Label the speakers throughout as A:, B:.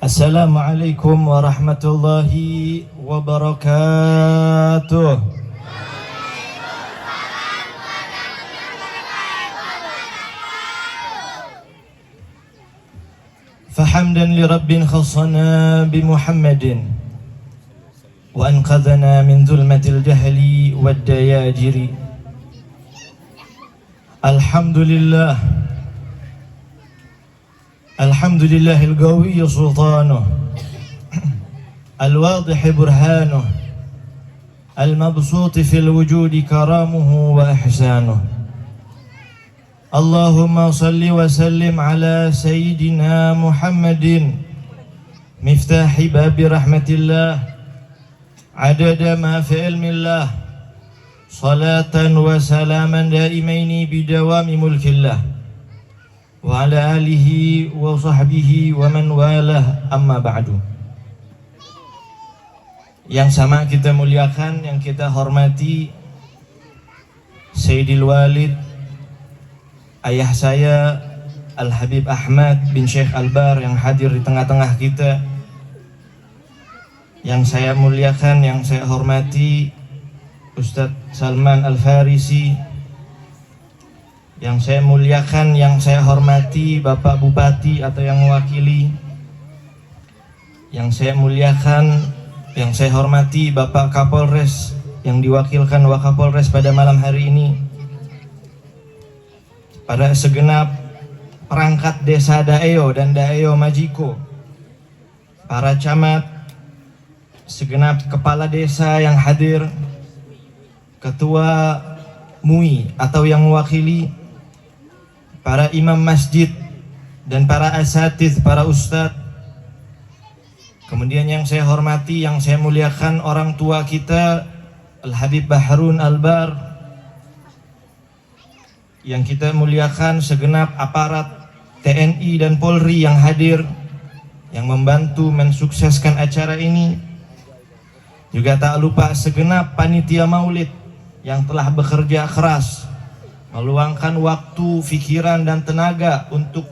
A: Assalamualaikum warahmatullahi wabarakatuh. Fahamdan li rabbin khassana bi Muhammadin wa anqadhana min zulmatil jahli wad dayajiri. Alhamdulillah Alhamdulillahil qawiyyi sultanuh al-wadih burhanuh al-mabsuti fil wujudi karamuhu wa ihsanuh. Allahumma salli wa sallim ala sayyidina Muhammadin miftahi babi rahmatillah adada ma fi ilmillah salatan wa salaman daimaini bidawami mulkillah wa ala alihi wa sahbihi wa man walah, amma ba'du. Yang sama kita muliakan, yang kita hormati Sayyidil Walid, ayah saya Al-Habib Ahmad bin Syekh Albar yang hadir di tengah-tengah kita. Yang saya muliakan, yang saya hormati Ustadz Salman Al-Farisi. Yang saya muliakan, yang saya hormati Bapak Bupati atau yang mewakili. Yang saya muliakan, yang saya hormati Bapak Kapolres yang diwakilkan Wakapolres pada malam hari ini. Pada segenap perangkat desa Daeyo dan Daeyo Majiko, para camat, segenap kepala desa yang hadir, ketua MUI atau yang mewakili, para imam masjid dan para asatiz, para ustadz. Kemudian yang saya hormati, yang saya muliakan orang tua kita Al-Habib Bahrun Albar. Yang kita muliakan segenap aparat TNI dan Polri yang hadir, yang membantu mensukseskan acara ini. Juga tak lupa segenap panitia maulid yang telah bekerja keras, meluangkan waktu, pikiran, dan tenaga untuk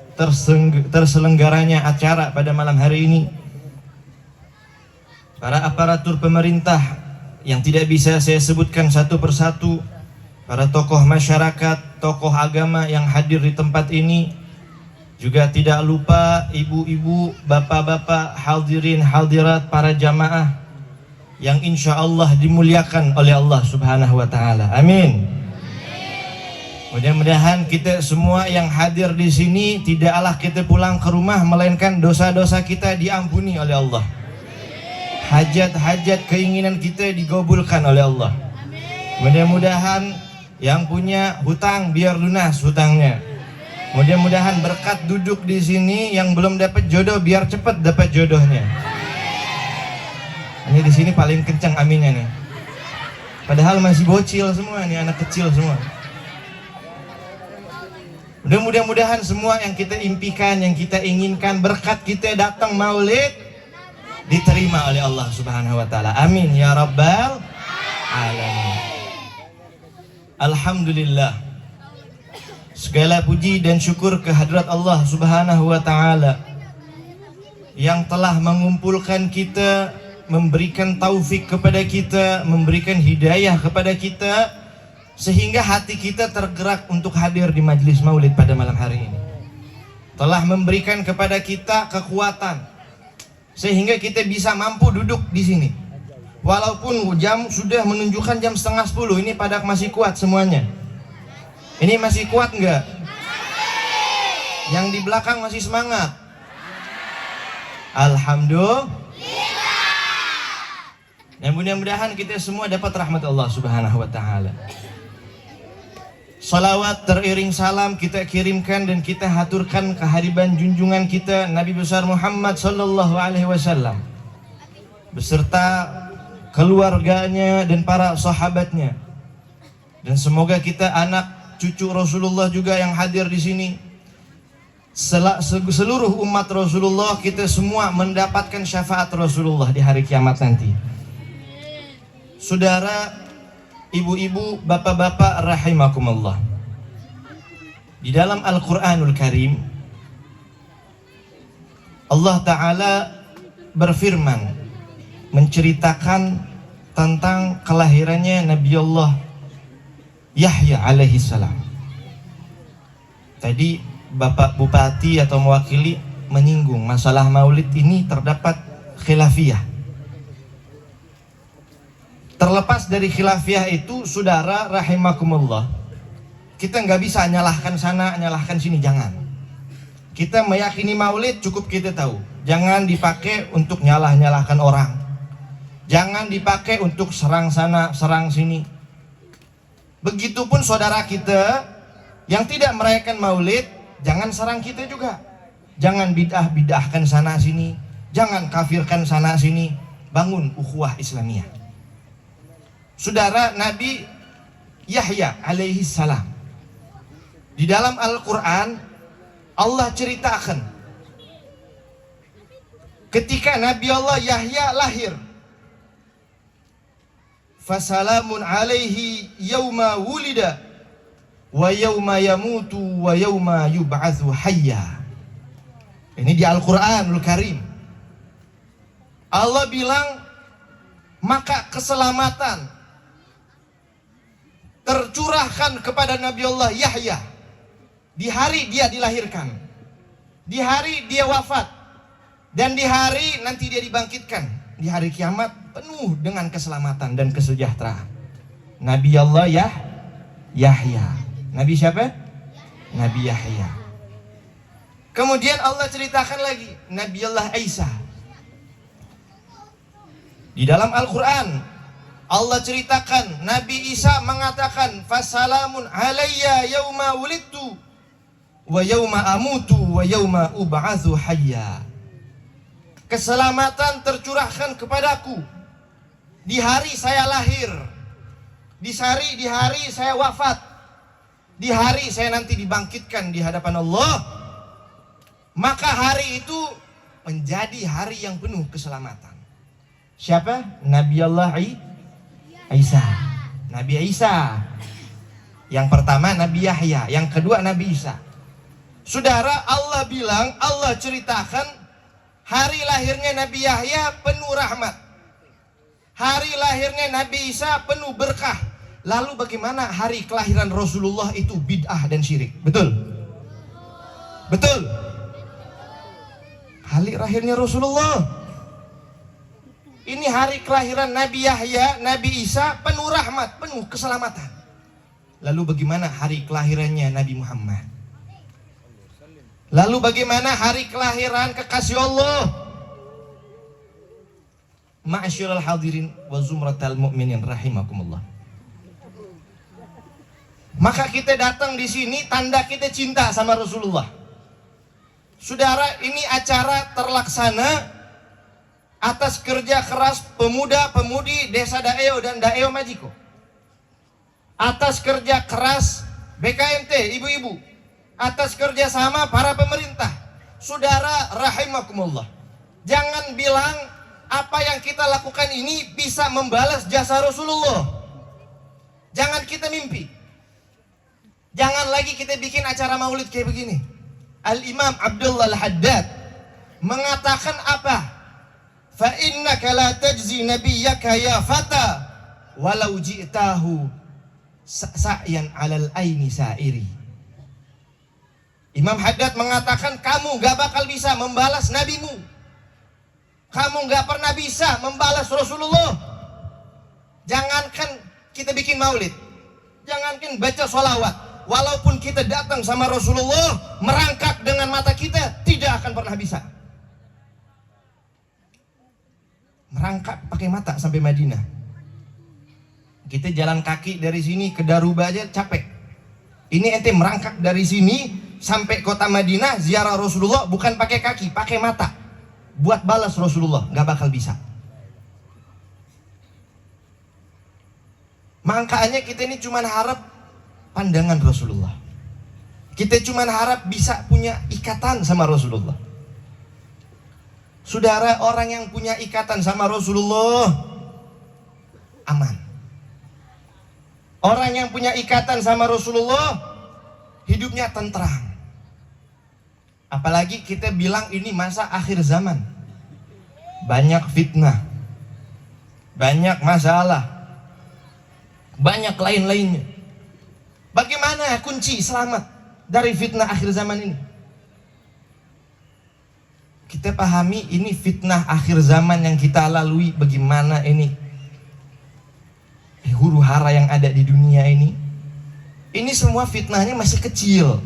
A: terselenggaranya acara pada malam hari ini. Para aparatur pemerintah yang tidak bisa saya sebutkan satu persatu, para tokoh masyarakat, tokoh agama yang hadir di tempat ini. Juga tidak lupa ibu-ibu, bapak-bapak, hadirin, hadirat, para jamaah yang insya Allah dimuliakan oleh Allah Subhanahu wa Ta'ala. Amin. Mudah-mudahan kita semua yang hadir di sini tidaklah kita pulang ke rumah melainkan dosa-dosa kita diampuni oleh Allah. Hajat-hajat keinginan kita digabulkan oleh Allah. Mudah-mudahan yang punya hutang biar lunas hutangnya. Mudah-mudahan berkat duduk di sini, yang belum dapat jodoh biar cepat dapat jodohnya. Ini di sini paling kencang aminnya nih. Padahal masih bocil semua nih, anak kecil semua. Mudah-mudahan semua yang kita impikan, yang kita inginkan, berkat kita datang maulid diterima oleh Allah Subhanahu wa Ta'ala. Amin ya rabbal alamin. Alhamdulillah, segala puji dan syukur kehadirat Allah Subhanahu wa Ta'ala yang telah mengumpulkan kita, memberikan taufik kepada kita, memberikan hidayah kepada kita, sehingga hati kita tergerak untuk hadir di majlis maulid pada malam hari ini. Telah memberikan kepada kita kekuatan sehingga kita bisa mampu duduk di sini. Walaupun jam sudah menunjukkan jam 9:30, ini pada masih kuat semuanya. Ini masih kuat enggak? Yang di belakang masih semangat? Alhamdulillah. Dan mudah-mudahan kita semua dapat rahmat Allah Subhanahu wa Ta'ala. Salawat teriring salam kita kirimkan dan kita haturkan kehadiran junjungan kita Nabi besar Muhammad sallallahu alaihi wasallam beserta keluarganya dan para sahabatnya. Dan semoga kita anak cucu Rasulullah juga yang hadir di sini, seluruh umat Rasulullah, kita semua mendapatkan syafaat Rasulullah di hari kiamat nanti. Saudara, ibu-ibu, bapak-bapak rahimakumullah. Di dalam Al-Quranul Karim, Allah Ta'ala berfirman menceritakan tentang kelahirannya Nabi Allah Yahya alaihi salam. Tadi Bapak Bupati atau mewakili menyinggung masalah maulid ini terdapat khilafiyah. Terlepas dari khilafiyah itu, saudara rahimakumullah, kita nggak bisa nyalahkan sana, nyalahkan sini, jangan. Kita meyakini maulid cukup kita tahu, jangan dipakai untuk nyalah-nyalahkan orang, jangan dipakai untuk serang sana, serang sini. Begitupun saudara kita yang tidak merayakan maulid, jangan serang kita juga. Jangan bid'ah-bid'ahkan sana sini, jangan kafirkan sana sini. Bangun ukhuwah Islamiyah. Saudara, Nabi Yahya alaihi salam, di dalam Al-Quran Allah ceritakan ketika Nabi Allah Yahya lahir, fasalamun alaihi yauma wulida wa yauma yamutu wa yauma yub'atsu hayya. Ini di Al-Quranul Karim. Allah bilang, maka keselamatan tercurahkan kepada Nabi Allah Yahya di hari dia dilahirkan, di hari dia wafat, dan di hari nanti dia dibangkitkan di hari kiamat penuh dengan keselamatan dan kesejahteraan. Nabi Allah Yahya. Nabi siapa? Nabi Yahya. Kemudian Allah ceritakan lagi Nabi Allah Isa. Di dalam Al-Quran Allah ceritakan Nabi Isa mengatakan, fasalamun alayya yauma wulidtu wa yauma amutu wa yauma ub'atsu hayya. Keselamatan tercurahkan kepadaku di hari saya lahir, di hari saya wafat, di hari saya nanti dibangkitkan di hadapan Allah. Maka hari itu menjadi hari yang penuh keselamatan. Siapa? Nabi Allah Isa. Nabi Isa. Yang pertama Nabi Yahya, yang kedua Nabi Isa. Saudara, Allah bilang, Allah ceritakan hari lahirnya Nabi Yahya penuh rahmat, hari lahirnya Nabi Isa penuh berkah. Lalu bagaimana hari kelahiran Rasulullah itu bid'ah dan syirik? Betul? Betul? Hari lahirnya Rasulullah, ini hari kelahiran Nabi Yahya, Nabi Isa penuh rahmat, penuh keselamatan. Lalu bagaimana hari kelahirannya Nabi Muhammad? Lalu bagaimana hari kelahiran kekasih Allah? Ma'asyiral hadirin wa zumratal mu'minin rahimakumullah. Maka kita datang di sini tanda kita cinta sama Rasulullah. Saudara, ini acara terlaksana atas kerja keras pemuda-pemudi Desa Daeo dan Daeo Majiko, atas kerja keras BKMT, ibu-ibu, atas kerja sama para pemerintah. Saudara rahimakumullah, jangan bilang apa yang kita lakukan ini bisa membalas jasa Rasulullah. Jangan kita mimpi. Jangan lagi kita bikin acara maulid kayak begini. Al-Imam Abdullah Al-Haddad mengatakan apa? Fa innaka la tajzi nabiyyaka ya fata walau ji'tahu sa'yan 'alal aini sa'iri. Imam Haddad mengatakan, kamu gak bakal bisa membalas nabimu, kamu gak pernah bisa membalas Rasulullah. Jangankan kita bikin maulid, jangankan baca sholawat, walaupun kita datang sama Rasulullah, merangkak dengan mata kita, tidak akan pernah bisa. Merangkak pakai mata sampai Madinah. Kita jalan kaki dari sini ke Daruba aja capek. Ini ente merangkak dari sini sampai kota Madinah ziarah Rasulullah bukan pakai kaki, pakai mata. Buat balas Rasulullah, gak bakal bisa. Makanya kita ini cuma harap pandangan Rasulullah. Kita cuma harap bisa punya ikatan sama Rasulullah. Saudara, orang yang punya ikatan sama Rasulullah aman. Orang yang punya ikatan sama Rasulullah hidupnya tentram. Apalagi kita bilang ini masa akhir zaman. banyak fitnah, banyak masalah, banyak lain-lainnya. Bagaimana kunci selamat dari fitnah akhir zaman ini? Kita pahami ini fitnah akhir zaman yang kita lalui. Bagaimana ini huru hara yang ada di dunia ini? Ini semua fitnahnya masih kecil.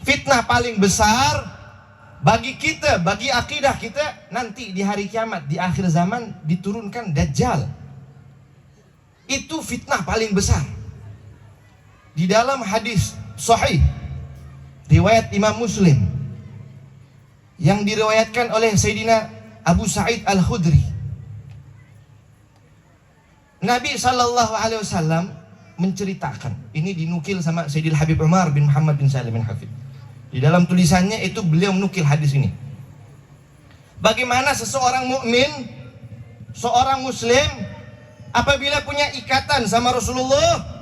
A: Fitnah paling besar bagi kita, bagi akidah kita, nanti di hari kiamat, di akhir zaman diturunkan Dajjal. Itu fitnah paling besar. Di dalam hadis sahih riwayat Imam Muslim yang diriwayatkan oleh Sayyidina Abu Sa'id Al-Khudri, Nabi SAW menceritakan, ini dinukil sama Sayyidil Habib Umar bin Muhammad bin Salim bin Hafid. Di dalam tulisannya itu beliau menukil hadis ini. Bagaimana seseorang mukmin, seorang muslim, apabila punya ikatan sama Rasulullah,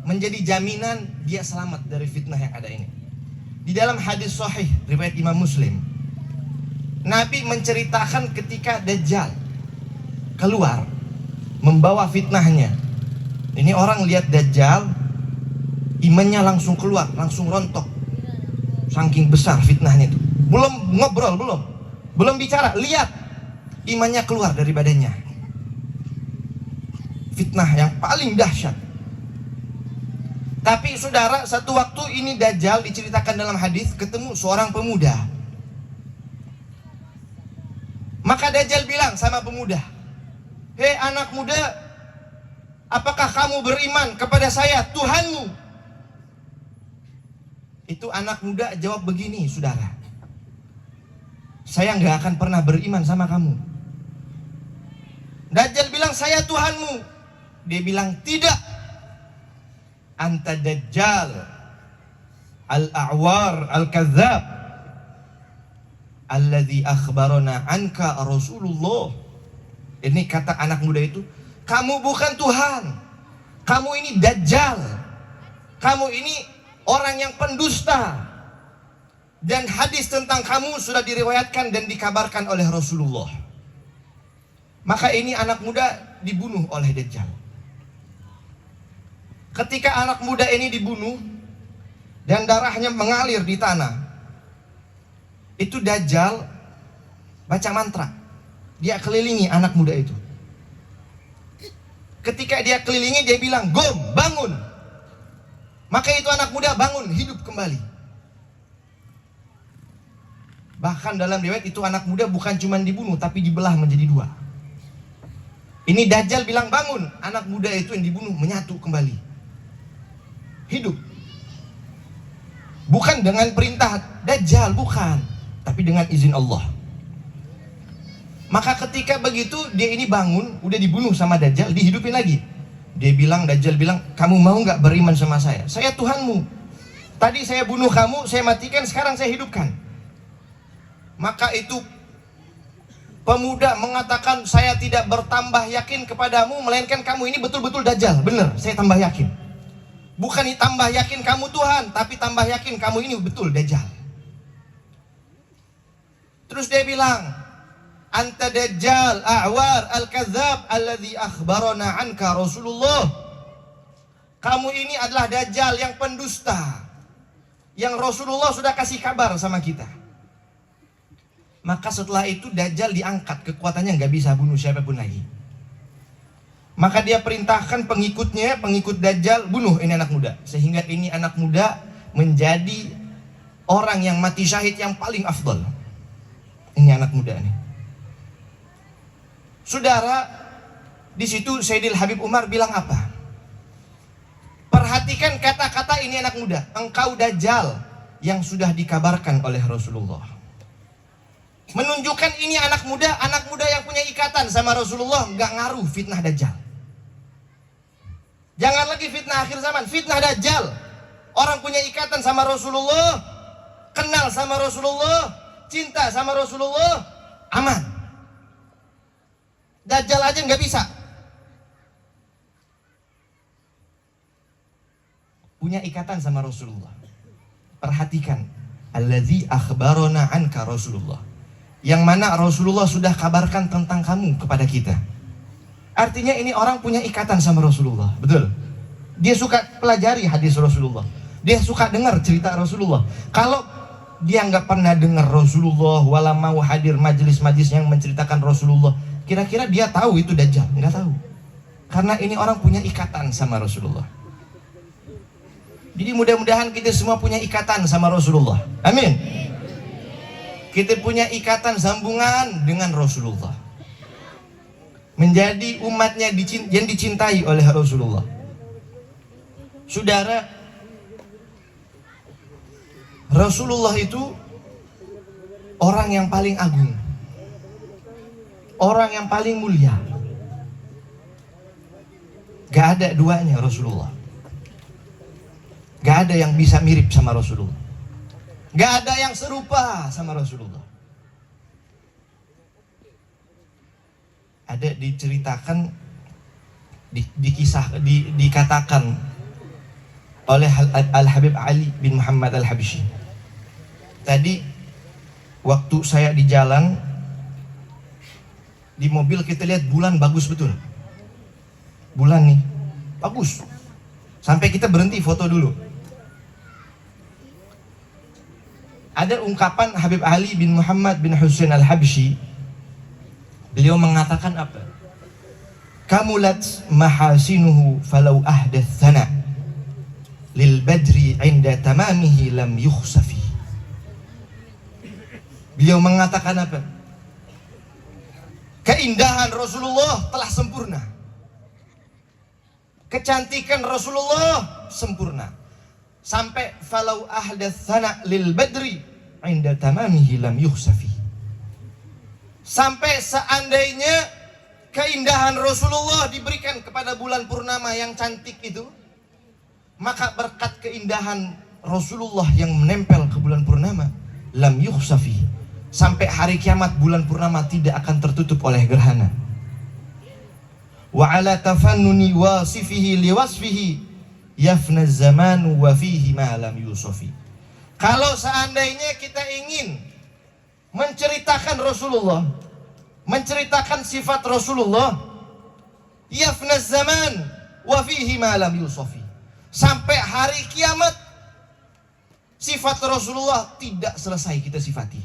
A: menjadi jaminan dia selamat dari fitnah yang ada ini. Di dalam hadis sahih riwayat Imam Muslim, Nabi menceritakan ketika Dajjal keluar membawa fitnahnya. Ini orang lihat Dajjal, imannya langsung keluar, langsung rontok. Saking besar fitnahnya itu. Belum ngobrol, belum bicara, lihat imannya keluar dari badannya. Fitnah yang paling dahsyat. Tapi saudara, satu waktu ini Dajjal diceritakan dalam hadis ketemu seorang pemuda. Maka Dajjal bilang sama pemuda, "Hei anak muda, apakah kamu beriman kepada saya, Tuhanmu?" Itu anak muda jawab begini, saudara, "Saya nggak akan pernah beriman sama kamu." Dajjal bilang, "Saya Tuhanmu." Dia bilang, "Tidak. Anta Dajjal al-a'war al-kadzab alladzi akhbarana anka Rasulullah." Ini kata anak muda itu, "Kamu bukan Tuhan. Kamu ini Dajjal. Kamu ini orang yang pendusta. Dan hadis tentang kamu sudah diriwayatkan dan dikabarkan oleh Rasulullah." Maka ini anak muda dibunuh oleh Dajjal. Ketika anak muda ini dibunuh dan darahnya mengalir di tanah, itu Dajjal baca mantra. Dia kelilingi anak muda itu. Ketika dia kelilingi, dia bilang, "Gom, bangun." Maka itu anak muda bangun, hidup kembali. Bahkan dalam riwayat itu anak muda bukan cuma dibunuh, tapi dibelah menjadi dua. Ini Dajjal bilang bangun, anak muda itu yang dibunuh menyatu kembali, hidup. Bukan dengan perintah Dajjal, bukan, tapi dengan izin Allah. Maka ketika begitu dia ini bangun, udah dibunuh sama Dajjal, dihidupin lagi. Dia bilang, Dajjal bilang, "Kamu mau gak beriman sama saya? Saya Tuhanmu. Tadi saya bunuh kamu, saya matikan, sekarang saya hidupkan." Maka itu pemuda mengatakan, "Saya tidak bertambah yakin kepadamu, melainkan kamu ini betul-betul Dajjal." Benar, saya tambah yakin. Bukan tambah yakin kamu Tuhan, tapi tambah yakin kamu ini betul Dajjal. Terus dia bilang, "Anta Dajjal a'war al-kadzab alladzi akhbarana anka Rasulullah." Kamu ini adalah Dajjal yang pendusta, yang Rasulullah sudah kasih kabar sama kita. Maka setelah itu Dajjal diangkat, kekuatannya nggak bisa bunuh siapapun lagi. Maka dia perintahkan pengikutnya, pengikut Dajjal, bunuh ini anak muda. Sehingga ini anak muda menjadi orang yang mati syahid yang paling afdal. Ini anak muda nih. Saudara, di situ Sayyidil Habib Umar bilang apa? Perhatikan kata-kata ini anak muda. Engkau Dajjal yang sudah dikabarkan oleh Rasulullah. Menunjukkan ini anak muda yang punya ikatan sama Rasulullah, nggak ngaruh fitnah Dajjal. Jangan lagi fitnah akhir zaman, fitnah Dajjal. Orang punya ikatan sama Rasulullah, kenal sama Rasulullah, cinta sama Rasulullah, aman. Dajjal aja nggak bisa. Punya ikatan sama Rasulullah. Perhatikan, alladzi akhbarana anka Rasulullah, yang mana Rasulullah sudah kabarkan tentang kamu kepada kita. Artinya ini orang punya ikatan sama Rasulullah, betul? Dia suka pelajari hadis Rasulullah, dia suka dengar cerita Rasulullah. Kalau dia nggak pernah dengar Rasulullah, wala mau hadir majelis-majelis yang menceritakan Rasulullah, kira-kira dia tahu itu Dajjal? Nggak tahu. Karena ini orang punya ikatan sama Rasulullah. Jadi mudah-mudahan kita semua punya ikatan sama Rasulullah. Amin. Kita punya ikatan sambungan dengan Rasulullah. Menjadi umatnya yang dicintai oleh Rasulullah. Saudara, Rasulullah itu orang yang paling agung, orang yang paling mulia. Gak ada duanya Rasulullah. Gak ada yang bisa mirip sama Rasulullah. Gak ada yang serupa sama Rasulullah. Ada diceritakan, dikatakan oleh Al-Habib Ali bin Muhammad Al-Habsyi. Tadi waktu saya di jalan, di mobil kita lihat bulan bagus betul. Bulan nih, bagus. Sampai kita berhenti foto dulu. Ada ungkapan Habib Ali bin Muhammad bin Husain Al-Habsyi. Beliau mengatakan apa? Kamulat mahasinuhu falau ahdath thana lil badri inda tamamihi lam yukhsafi. Beliau mengatakan apa? Keindahan Rasulullah telah sempurna. Kecantikan Rasulullah sempurna. Sampai falau ahdath thana lil badri inda tamamihi lam yukhsafi. Sampai seandainya keindahan Rasulullah diberikan kepada bulan purnama yang cantik itu, maka berkat keindahan Rasulullah yang menempel ke bulan purnama, lam yukhsafi, sampai hari kiamat bulan purnama tidak akan tertutup oleh gerhana. Wa ala tafannuni wasifihi liwasfihi yafna zamanu wa fihi ma lam yusafi. Kalau seandainya kita ingin menceritakan Rasulullah, menceritakan sifat Rasulullah, yafna zaman wa fihi ma lam yusafi, sampai hari kiamat sifat Rasulullah tidak selesai kita sifati.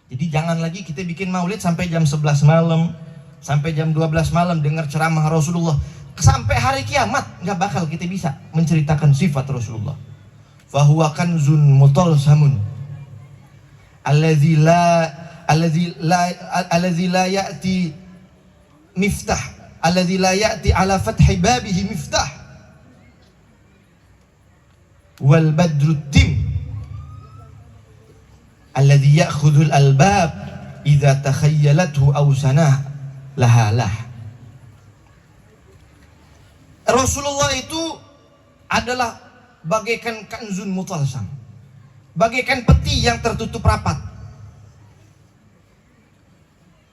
A: Jadi jangan lagi kita bikin maulid sampai jam 11 malam, sampai jam 12 malam dengar ceramah Rasulullah. Sampai hari kiamat nggak bakal kita bisa menceritakan sifat Rasulullah. Fahuwa kanzun mutalsamun alladzi la ya'ti miftah, alladzi la ya'ti ala fathi babihi miftah wal badru tim alladzi ya'khudhu al albab idza takhayyalathu aw sanah lahalah. Rasulullah itu adalah bagaikan kanzun mutalsam, bagaikan peti yang tertutup rapat.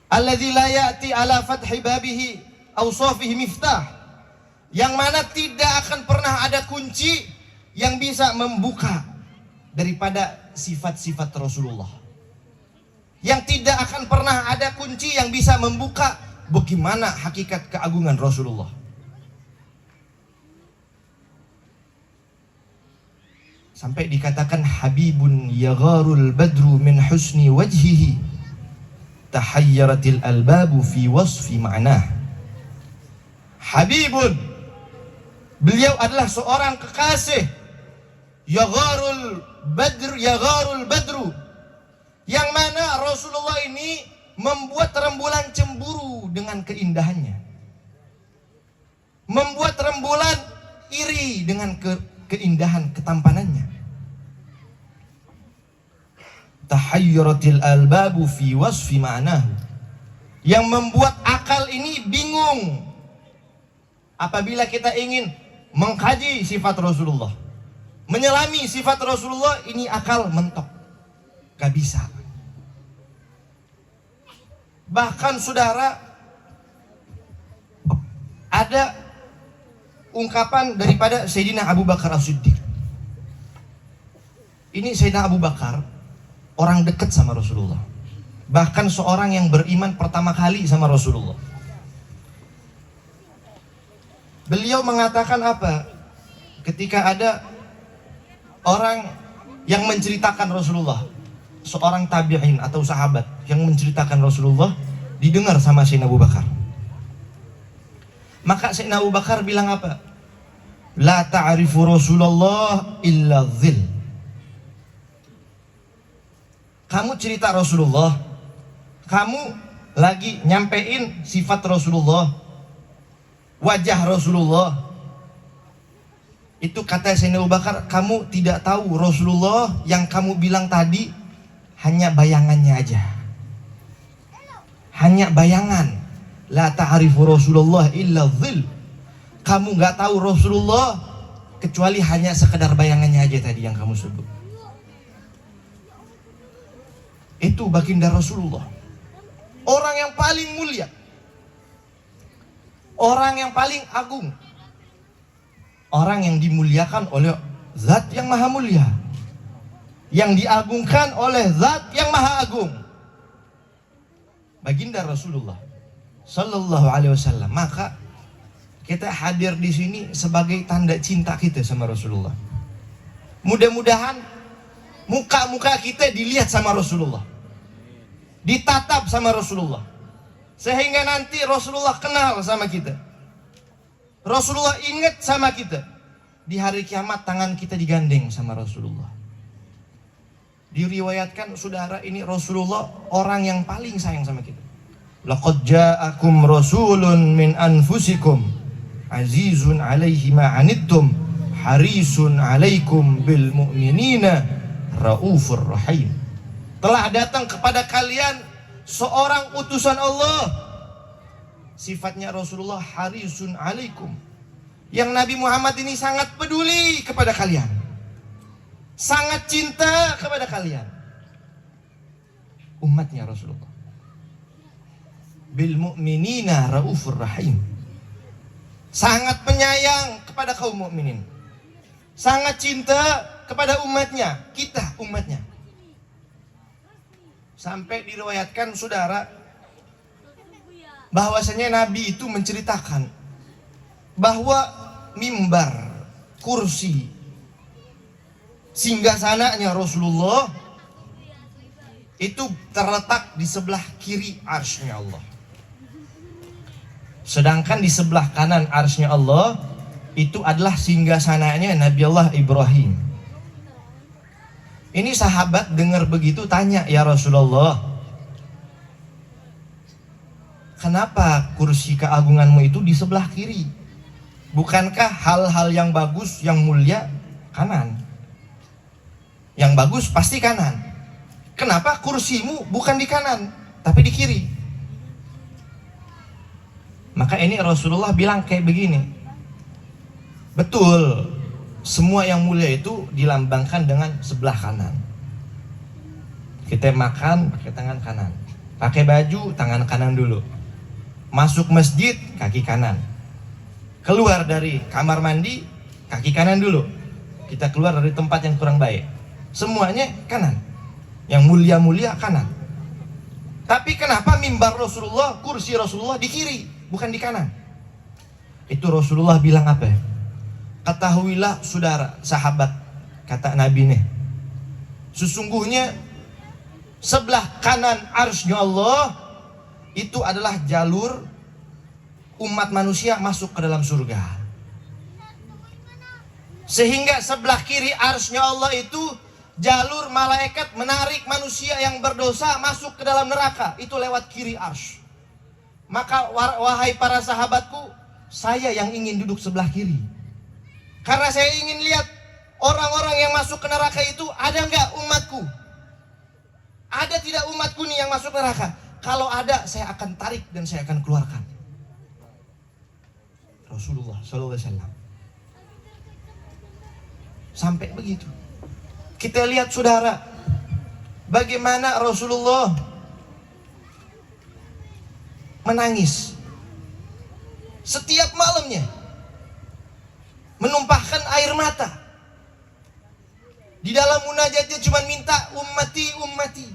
A: Alladzi la ya'ti ala fathi babihi awsafihi miftah, yang mana tidak akan pernah ada kunci yang bisa membuka daripada sifat-sifat Rasulullah. Yang tidak akan pernah ada kunci yang bisa membuka bagaimana hakikat keagungan Rasulullah. Sampai dikatakan habibun yagharul badru min husni wajhihi tahayyaratil albabu fi wasfi ma'nah. Habibun, beliau adalah seorang kekasih, yagharul badru, yang mana Rasulullah ini membuat rembulan cemburu dengan keindahannya, membuat rembulan iri dengan keindahan ketampanannya. Tahayyuratil albabu fi wasfi ma'nahu, yang membuat akal ini bingung apabila kita ingin mengkaji sifat Rasulullah, menyelami sifat Rasulullah, ini akal mentok, gak bisa. Bahkan saudara, ada ungkapan daripada Sayyidina Abu Bakar As-Siddiq. Ini Sayyidina Abu Bakar orang dekat sama Rasulullah. Bahkan seorang yang beriman pertama kali sama Rasulullah. Beliau mengatakan apa? Ketika ada orang yang menceritakan Rasulullah, seorang tabi'in atau sahabat yang menceritakan Rasulullah, didengar sama Sayyidina Abu Bakar. Maka Sayyidina Abu Bakar bilang apa? La ta'rifu Rasulullah illa dhil. Kamu cerita Rasulullah, kamu lagi nyampein sifat Rasulullah, wajah Rasulullah. Itu kata Sayyidina Abu Bakar, kamu tidak tahu Rasulullah yang kamu bilang tadi hanya bayangannya aja. Hanya bayangan. La ta'rifu Rasulullah illa dhil. Kamu nggak tahu Rasulullah kecuali hanya sekedar bayangannya aja tadi yang kamu sebut. Itu baginda Rasulullah. Orang yang paling mulia. Orang yang paling agung. Orang yang dimuliakan oleh Zat yang maha mulia, yang diagungkan oleh Zat yang maha agung, baginda Rasulullah Sallallahu Alaihi Wasallam. Maka kita hadir di sini sebagai tanda cinta kita sama Rasulullah. Mudah-mudahan muka-muka kita dilihat sama Rasulullah, ditatap sama Rasulullah, sehingga nanti Rasulullah kenal sama kita. Rasulullah ingat sama kita. Di hari kiamat tangan kita digandeng sama Rasulullah. Diriwayatkan saudara, ini Rasulullah orang yang paling sayang sama kita. Laqad ja'akum rasulun min anfusikum azizun alaihi ma anittum harisun alaikum bil mu'minina raufur rahim. Telah datang kepada kalian seorang utusan Allah. Sifatnya Rasulullah harisun alaikum. Yang Nabi Muhammad ini sangat peduli kepada kalian, sangat cinta kepada kalian, umatnya Rasulullah. Bil mu'minina raufur rahim. Sangat penyayang kepada kaum mukminin, sangat cinta kepada umatnya, kita umatnya. Sampai diriwayatkan saudara, bahwasanya Nabi itu menceritakan bahwa mimbar, kursi, singgasananya Rasulullah itu terletak di sebelah kiri arsy-Nya Allah. Sedangkan di sebelah kanan arsy-Nya Allah itu adalah singgasananya Nabi Allah Ibrahim. Ini sahabat dengar begitu tanya, ya Rasulullah, kenapa kursi keagunganmu itu di sebelah kiri? Bukankah hal-hal yang bagus, yang mulia kanan? Yang bagus pasti kanan. Kenapa kursimu bukan di kanan, tapi di kiri? Maka ini Rasulullah bilang kayak begini. Betul, semua yang mulia itu dilambangkan dengan sebelah kanan. Kita makan pakai tangan kanan, pakai baju tangan kanan dulu, masuk masjid kaki kanan, keluar dari kamar mandi kaki kanan dulu, kita keluar dari tempat yang kurang baik, semuanya kanan. Yang mulia-mulia kanan. Tapi kenapa mimbar Rasulullah, kursi Rasulullah di kiri, bukan di kanan? Itu Rasulullah bilang apa? Ketahuilah saudara, sahabat, kata Nabi nih, sesungguhnya sebelah kanan arsy-Nya Allah itu adalah jalur umat manusia masuk ke dalam surga. Sehingga sebelah kiri arsy-Nya Allah itu jalur malaikat menarik manusia yang berdosa masuk ke dalam neraka. Itu lewat kiri arsy. Maka wahai para sahabatku, saya yang ingin duduk sebelah kiri, karena saya ingin lihat orang-orang yang masuk ke neraka itu ada nggak umatku. Ada tidak umatku nih yang masuk neraka? Kalau ada, saya akan tarik dan saya akan keluarkan. Rasulullah SAW sampai begitu. Kita lihat saudara, bagaimana Rasulullah menangis setiap malamnya, menumpahkan air mata. Di dalam munajatnya cuma minta ummati, ummati,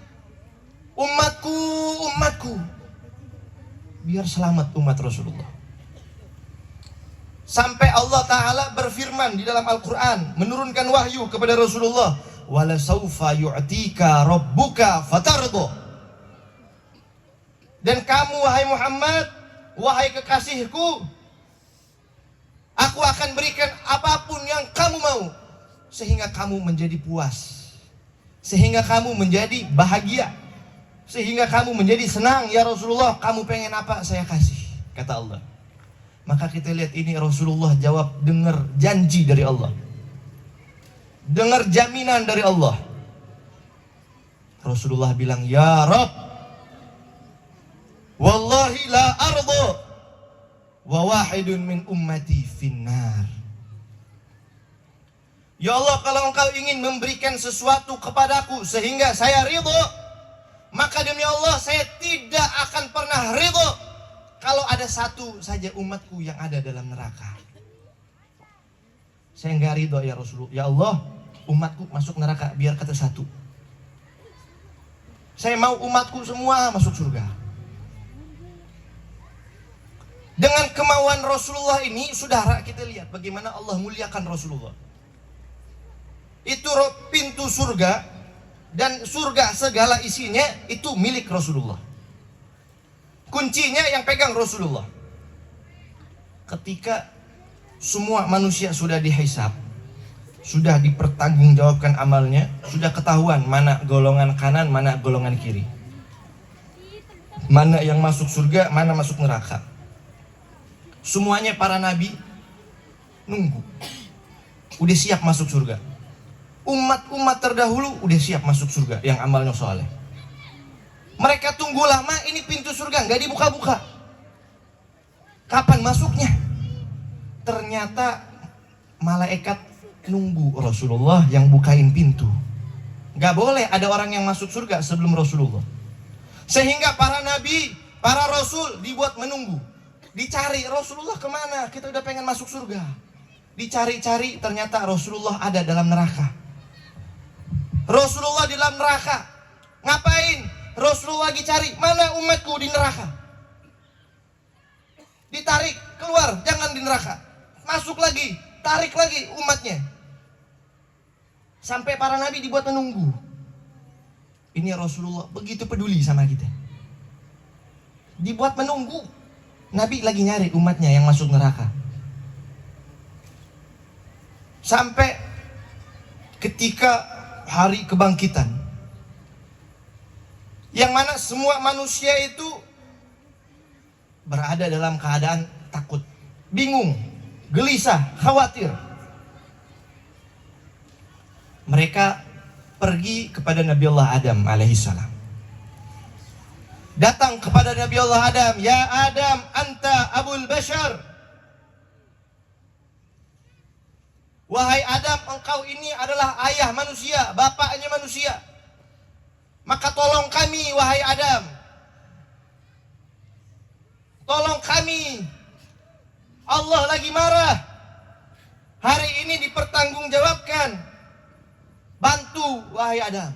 A: umatku, umatku, biar selamat umat Rasulullah. Sampai Allah Ta'ala berfirman di dalam Al-Quran, menurunkan wahyu kepada Rasulullah, wala saufa yu'tika rabbuka fatardo. Dan kamu wahai Muhammad, wahai kekasihku, aku akan berikan apapun yang kamu mau, sehingga kamu menjadi puas, sehingga kamu menjadi bahagia, sehingga kamu menjadi senang. Ya Rasulullah, kamu pengen apa saya kasih, kata Allah. Maka kita lihat ini Rasulullah jawab, dengar janji dari Allah, dengar jaminan dari Allah. Rasulullah bilang, ya Rabb, wallahi la ardo wa wahidun min ummati finnar. Ya Allah, kalau engkau ingin memberikan sesuatu kepadaku sehingga saya ridho, maka demi Allah saya tidak akan pernah ridho kalau ada satu saja umatku yang ada dalam neraka. Saya enggak ridho ya Rasulullah. Ya Allah, umatku masuk neraka biar kata satu. Saya mau umatku semua masuk surga. Dengan kemauan Rasulullah ini, saudara, kita lihat bagaimana Allah muliakan Rasulullah. Itu pintu surga, dan surga segala isinya itu milik Rasulullah. Kuncinya yang pegang Rasulullah. Ketika semua manusia sudah dihisab, sudah dipertanggungjawabkan amalnya, sudah ketahuan mana golongan kanan, mana golongan kiri, mana yang masuk surga, mana masuk neraka. Semuanya para nabi nunggu, udah siap masuk surga. Umat-umat terdahulu udah siap masuk surga yang amalnya soleh. Mereka tunggu lama, ini pintu surga nggak dibuka-buka. Kapan masuknya? Ternyata malaikat nunggu Rasulullah yang bukain pintu. Nggak boleh ada orang yang masuk surga sebelum Rasulullah. Sehingga para nabi, para rasul dibuat menunggu. Dicari Rasulullah kemana? Kita udah pengen masuk surga. Dicari-cari, ternyata Rasulullah ada dalam neraka. Rasulullah di dalam neraka. Ngapain? Rasulullah lagi cari, mana umatku di neraka. Ditarik, keluar, jangan di neraka. Masuk lagi, tarik lagi umatnya. Sampai para nabi dibuat menunggu. Ini Rasulullah begitu peduli sama kita. Dibuat menunggu. Nabi lagi nyari umatnya yang masuk neraka. Sampai ketika hari kebangkitan, yang mana semua manusia itu berada dalam keadaan takut, bingung, gelisah, khawatir. Mereka pergi kepada Nabi Allah Adam alaihissalam. Datang kepada Nabi Allah Adam, ya Adam, anta abul bashar. Wahai Adam, engkau ini adalah ayah manusia, bapaknya manusia. Maka tolong kami, wahai Adam. Tolong kami. Allah lagi marah. Hari ini dipertanggungjawabkan. Bantu, wahai Adam.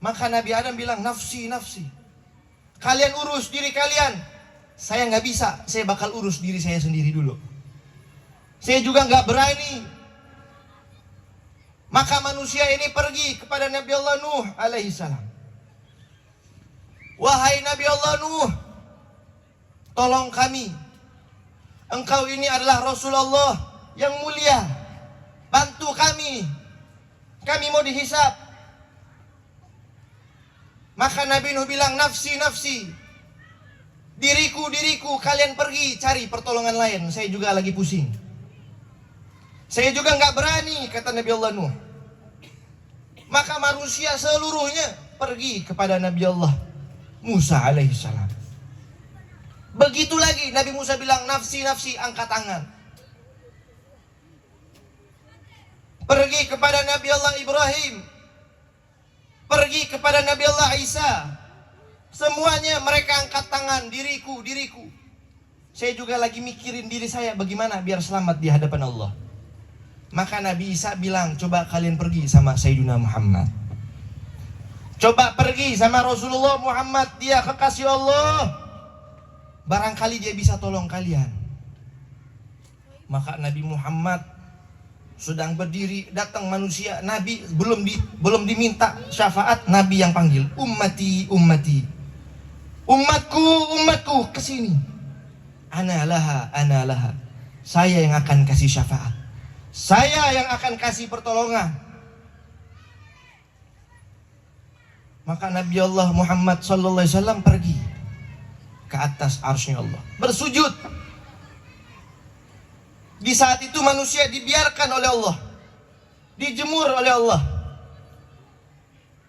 A: Maka Nabi Adam bilang, nafsi, nafsi. Kalian urus diri kalian. Saya nggak bisa, saya bakal urus diri saya sendiri dulu. Saya juga nggak berani. Maka manusia ini pergi kepada Nabi Allah Nuh alaihissalam. Wahai Nabi Allah Nuh, tolong kami. Engkau ini adalah Rasulullah yang mulia. Bantu kami. Kami mau dihisab. Maka Nabi Nuh bilang, nafsi, nafsi. Diriku, diriku, kalian pergi cari pertolongan lain. Saya juga lagi pusing. Saya juga nggak berani, kata Nabi Allah Nuh. Maka manusia seluruhnya pergi kepada Nabi Allah Musa alaihissalam. Begitu lagi Nabi Musa bilang, nafsi, nafsi, angkat tangan. Pergi kepada Nabi Allah Ibrahim. Pergi kepada Nabi Allah Isa. Semuanya mereka angkat tangan, diriku, diriku. Saya juga lagi mikirin diri saya bagaimana biar selamat di hadapan Allah. Maka Nabi Isa bilang, coba kalian pergi sama Sayyidina Muhammad. Coba pergi sama Rasulullah Muhammad, dia kekasih Allah. Barangkali dia bisa tolong kalian. Maka Nabi Muhammad sedang berdiri, datang manusia. Nabi belum diminta syafaat, Nabi yang panggil, ummati, ummati, umatku, umatku, kesini. Ana laha, ana laha. Saya yang akan kasih syafaat, saya yang akan kasih pertolongan. Maka Nabi Allah Muhammad sallallahu alaihi wasallam pergi ke atas arsy Allah, bersujud. Di saat itu manusia dibiarkan oleh Allah, dijemur oleh Allah,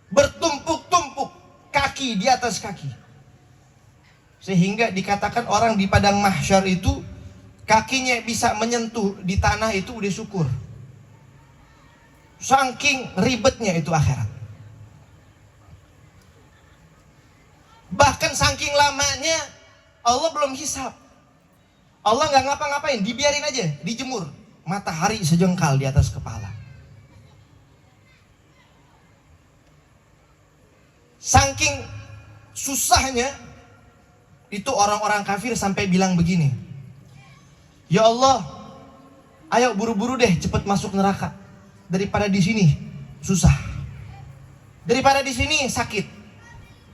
A: bertumpuk-tumpuk kaki di atas kaki, sehingga dikatakan orang di padang mahsyar itu kakinya bisa menyentuh di tanah itu udah syukur. Saking ribetnya itu akhirat. Bahkan saking lamanya Allah belum hisab. Allah nggak ngapa-ngapain, dibiarin aja, dijemur. Matahari sejengkal di atas kepala. Saking susahnya itu orang-orang kafir sampai bilang begini, ya Allah, ayo buru-buru deh cepet masuk neraka, daripada di sini susah, daripada di sini sakit.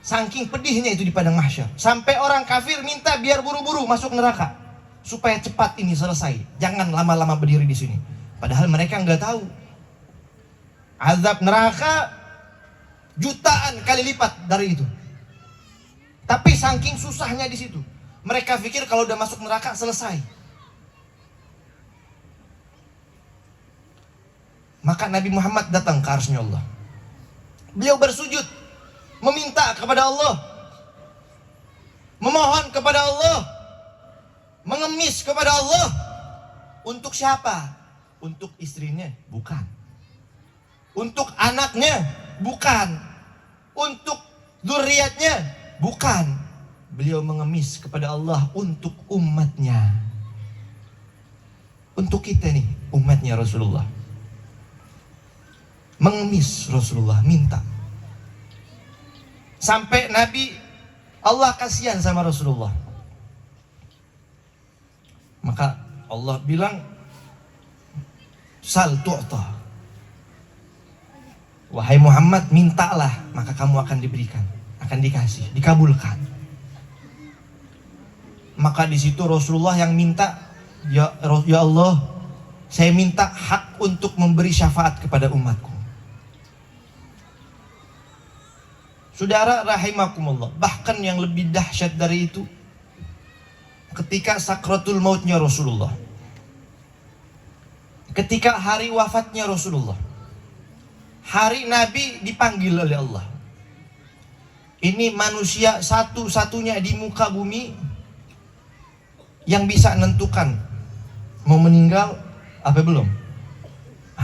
A: Saking pedihnya itu di padang mahsyar, sampai orang kafir minta biar buru-buru masuk neraka supaya cepat ini selesai, jangan lama-lama berdiri di sini. Padahal mereka nggak tahu azab neraka jutaan kali lipat dari itu. Tapi saking susahnya di situ, mereka pikir kalau udah masuk neraka selesai. Maka Nabi Muhammad datang ke arsy Allah. Beliau bersujud, meminta kepada Allah, memohon kepada Allah, mengemis kepada Allah. Untuk siapa? Untuk istrinya? Bukan. Untuk anaknya? Bukan. Untuk zuriatnya? Bukan. Beliau mengemis kepada Allah untuk umatnya. Untuk kita nih, umatnya Rasulullah. Mengemis Rasulullah, minta. Sampai Nabi Allah kasihan sama Rasulullah. Maka Allah bilang, sal tu'ta. Wahai Muhammad, mintalah, maka kamu akan diberikan, akan dikasih, dikabulkan. Maka di situ Rasulullah yang minta, ya Allah, saya minta hak untuk memberi syafaat kepada umatku. Saudara rahimakumullah, bahkan yang lebih dahsyat dari itu, ketika sakratul mautnya Rasulullah, ketika hari wafatnya Rasulullah, hari Nabi dipanggil oleh Allah. Ini manusia satu-satunya di muka bumi yang bisa menentukan mau meninggal apa belum,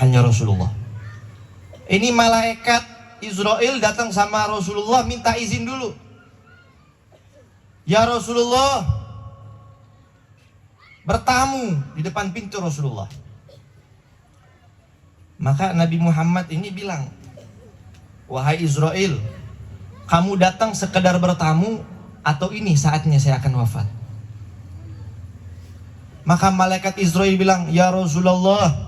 A: hanya Rasulullah. Ini malaikat Israel datang sama Rasulullah, minta izin dulu. Ya Rasulullah, bertamu di depan pintu Rasulullah. Maka Nabi Muhammad ini bilang, wahai Israel, kamu datang sekedar bertamu atau ini saatnya saya akan wafat? Maka malaikat Israel bilang, ya Rasulullah,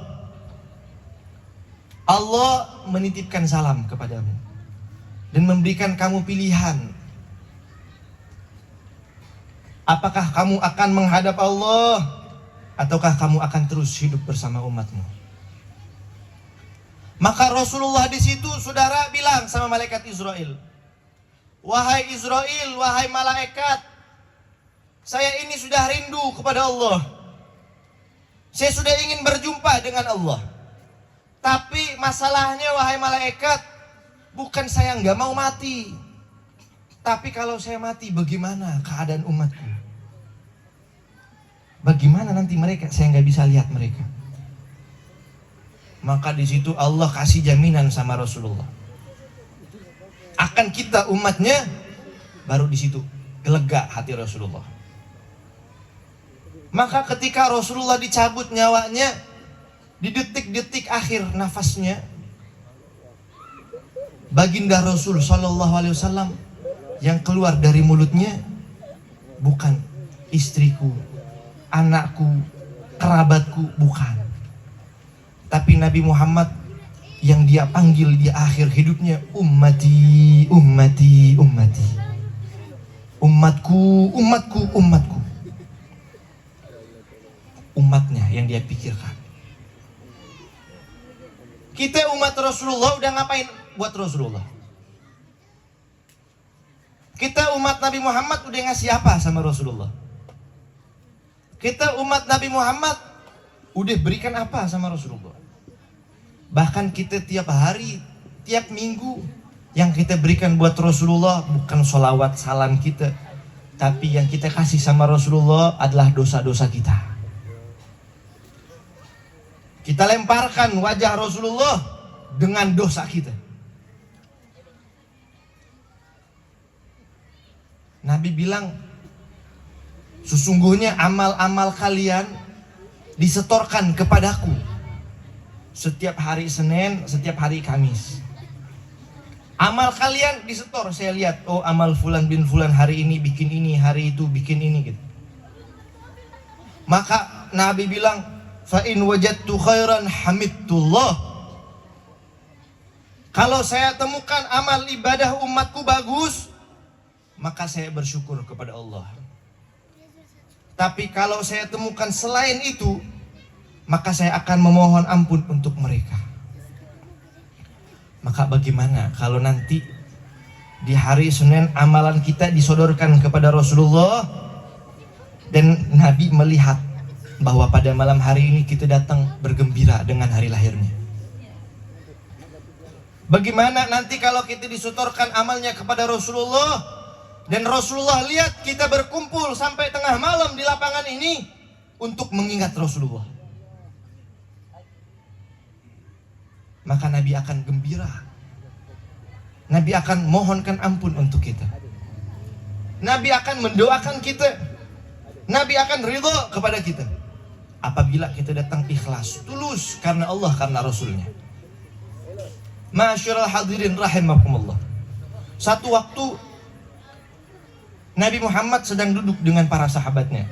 A: Allah menitipkan salam kepadamu dan memberikan kamu pilihan. Apakah kamu akan menghadap Allah ataukah kamu akan terus hidup bersama umatmu? Maka Rasulullah di situ, saudara, bilang sama malaikat Israel, wahai Israel, wahai malaikat, saya ini sudah rindu kepada Allah. Saya sudah ingin berjumpa dengan Allah. Tapi masalahnya, wahai malaikat, bukan saya nggak mau mati, tapi kalau saya mati bagaimana keadaan umatku? Bagaimana nanti mereka? Saya nggak bisa lihat mereka. Maka di situ Allah kasih jaminan sama Rasulullah, akan kita umatnya. Baru di situ lega hati Rasulullah. Maka ketika Rasulullah dicabut nyawanya, Di detik-detik akhir nafasnya, baginda Rasul Shallallahu Alaihi Wasallam yang keluar dari mulutnya bukan istriku, anakku, kerabatku, bukan. Tapi Nabi Muhammad yang dia panggil di akhir hidupnya, ummati, ummati, ummati. Umatku, umatku, umatku. Umatnya yang dia pikirkan. Kita umat Rasulullah udah ngapain buat Rasulullah? Kita umat Nabi Muhammad udah ngasih apa sama Rasulullah? Kita umat Nabi Muhammad udah berikan apa sama Rasulullah? Bahkan kita tiap hari, tiap minggu yang kita berikan buat Rasulullah bukan sholawat salam kita, tapi yang kita kasih sama Rasulullah adalah dosa-dosa kita. Kita lemparkan wajah Rasulullah dengan dosa kita. Nabi bilang, sesungguhnya amal-amal kalian disetorkan kepadaku setiap hari Senin, setiap hari Kamis. Amal kalian disetor, saya lihat, oh amal fulan bin fulan hari ini bikin ini, hari itu bikin ini gitu. Maka Nabi bilang, fa in wajadtu khairan hamidtullah. Kalau saya temukan amal ibadah umatku bagus, maka saya bersyukur kepada Allah. Tapi kalau saya temukan selain itu, maka saya akan memohon ampun untuk mereka. Maka bagaimana kalau nanti di hari Senin amalan kita disodorkan kepada Rasulullah dan Nabi melihat bahwa pada malam hari ini kita datang bergembira dengan hari lahirnya. Bagaimana nanti kalau kita disetorkan amalnya kepada Rasulullah dan Rasulullah lihat kita berkumpul sampai tengah malam di lapangan ini untuk mengingat Rasulullah. Maka Nabi akan gembira. Nabi akan mohonkan ampun untuk kita. Nabi akan mendoakan kita. Nabi akan ridho kepada kita. Apabila kita datang ikhlas, tulus karena Allah, karena Rasulnya. Ma'asyiral hadirin rahimakumullah. Satu waktu Nabi Muhammad sedang duduk dengan para sahabatnya.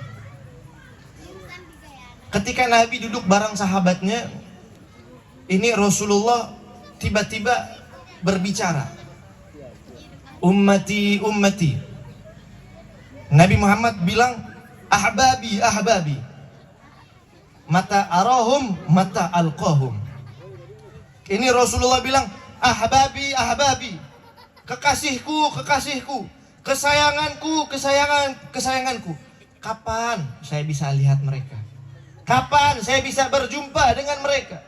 A: Ketika Nabi duduk bareng sahabatnya, ini Rasulullah tiba-tiba berbicara. Ummati, ummati. Nabi Muhammad bilang, ahbabi, ahbabi. Mata arahum, mata alqahum. Ini Rasulullah bilang, ahbabi, ahbabi. Kekasihku, kekasihku. Kesayanganku, kesayanganku. Kapan saya bisa lihat mereka? Kapan saya bisa berjumpa dengan mereka?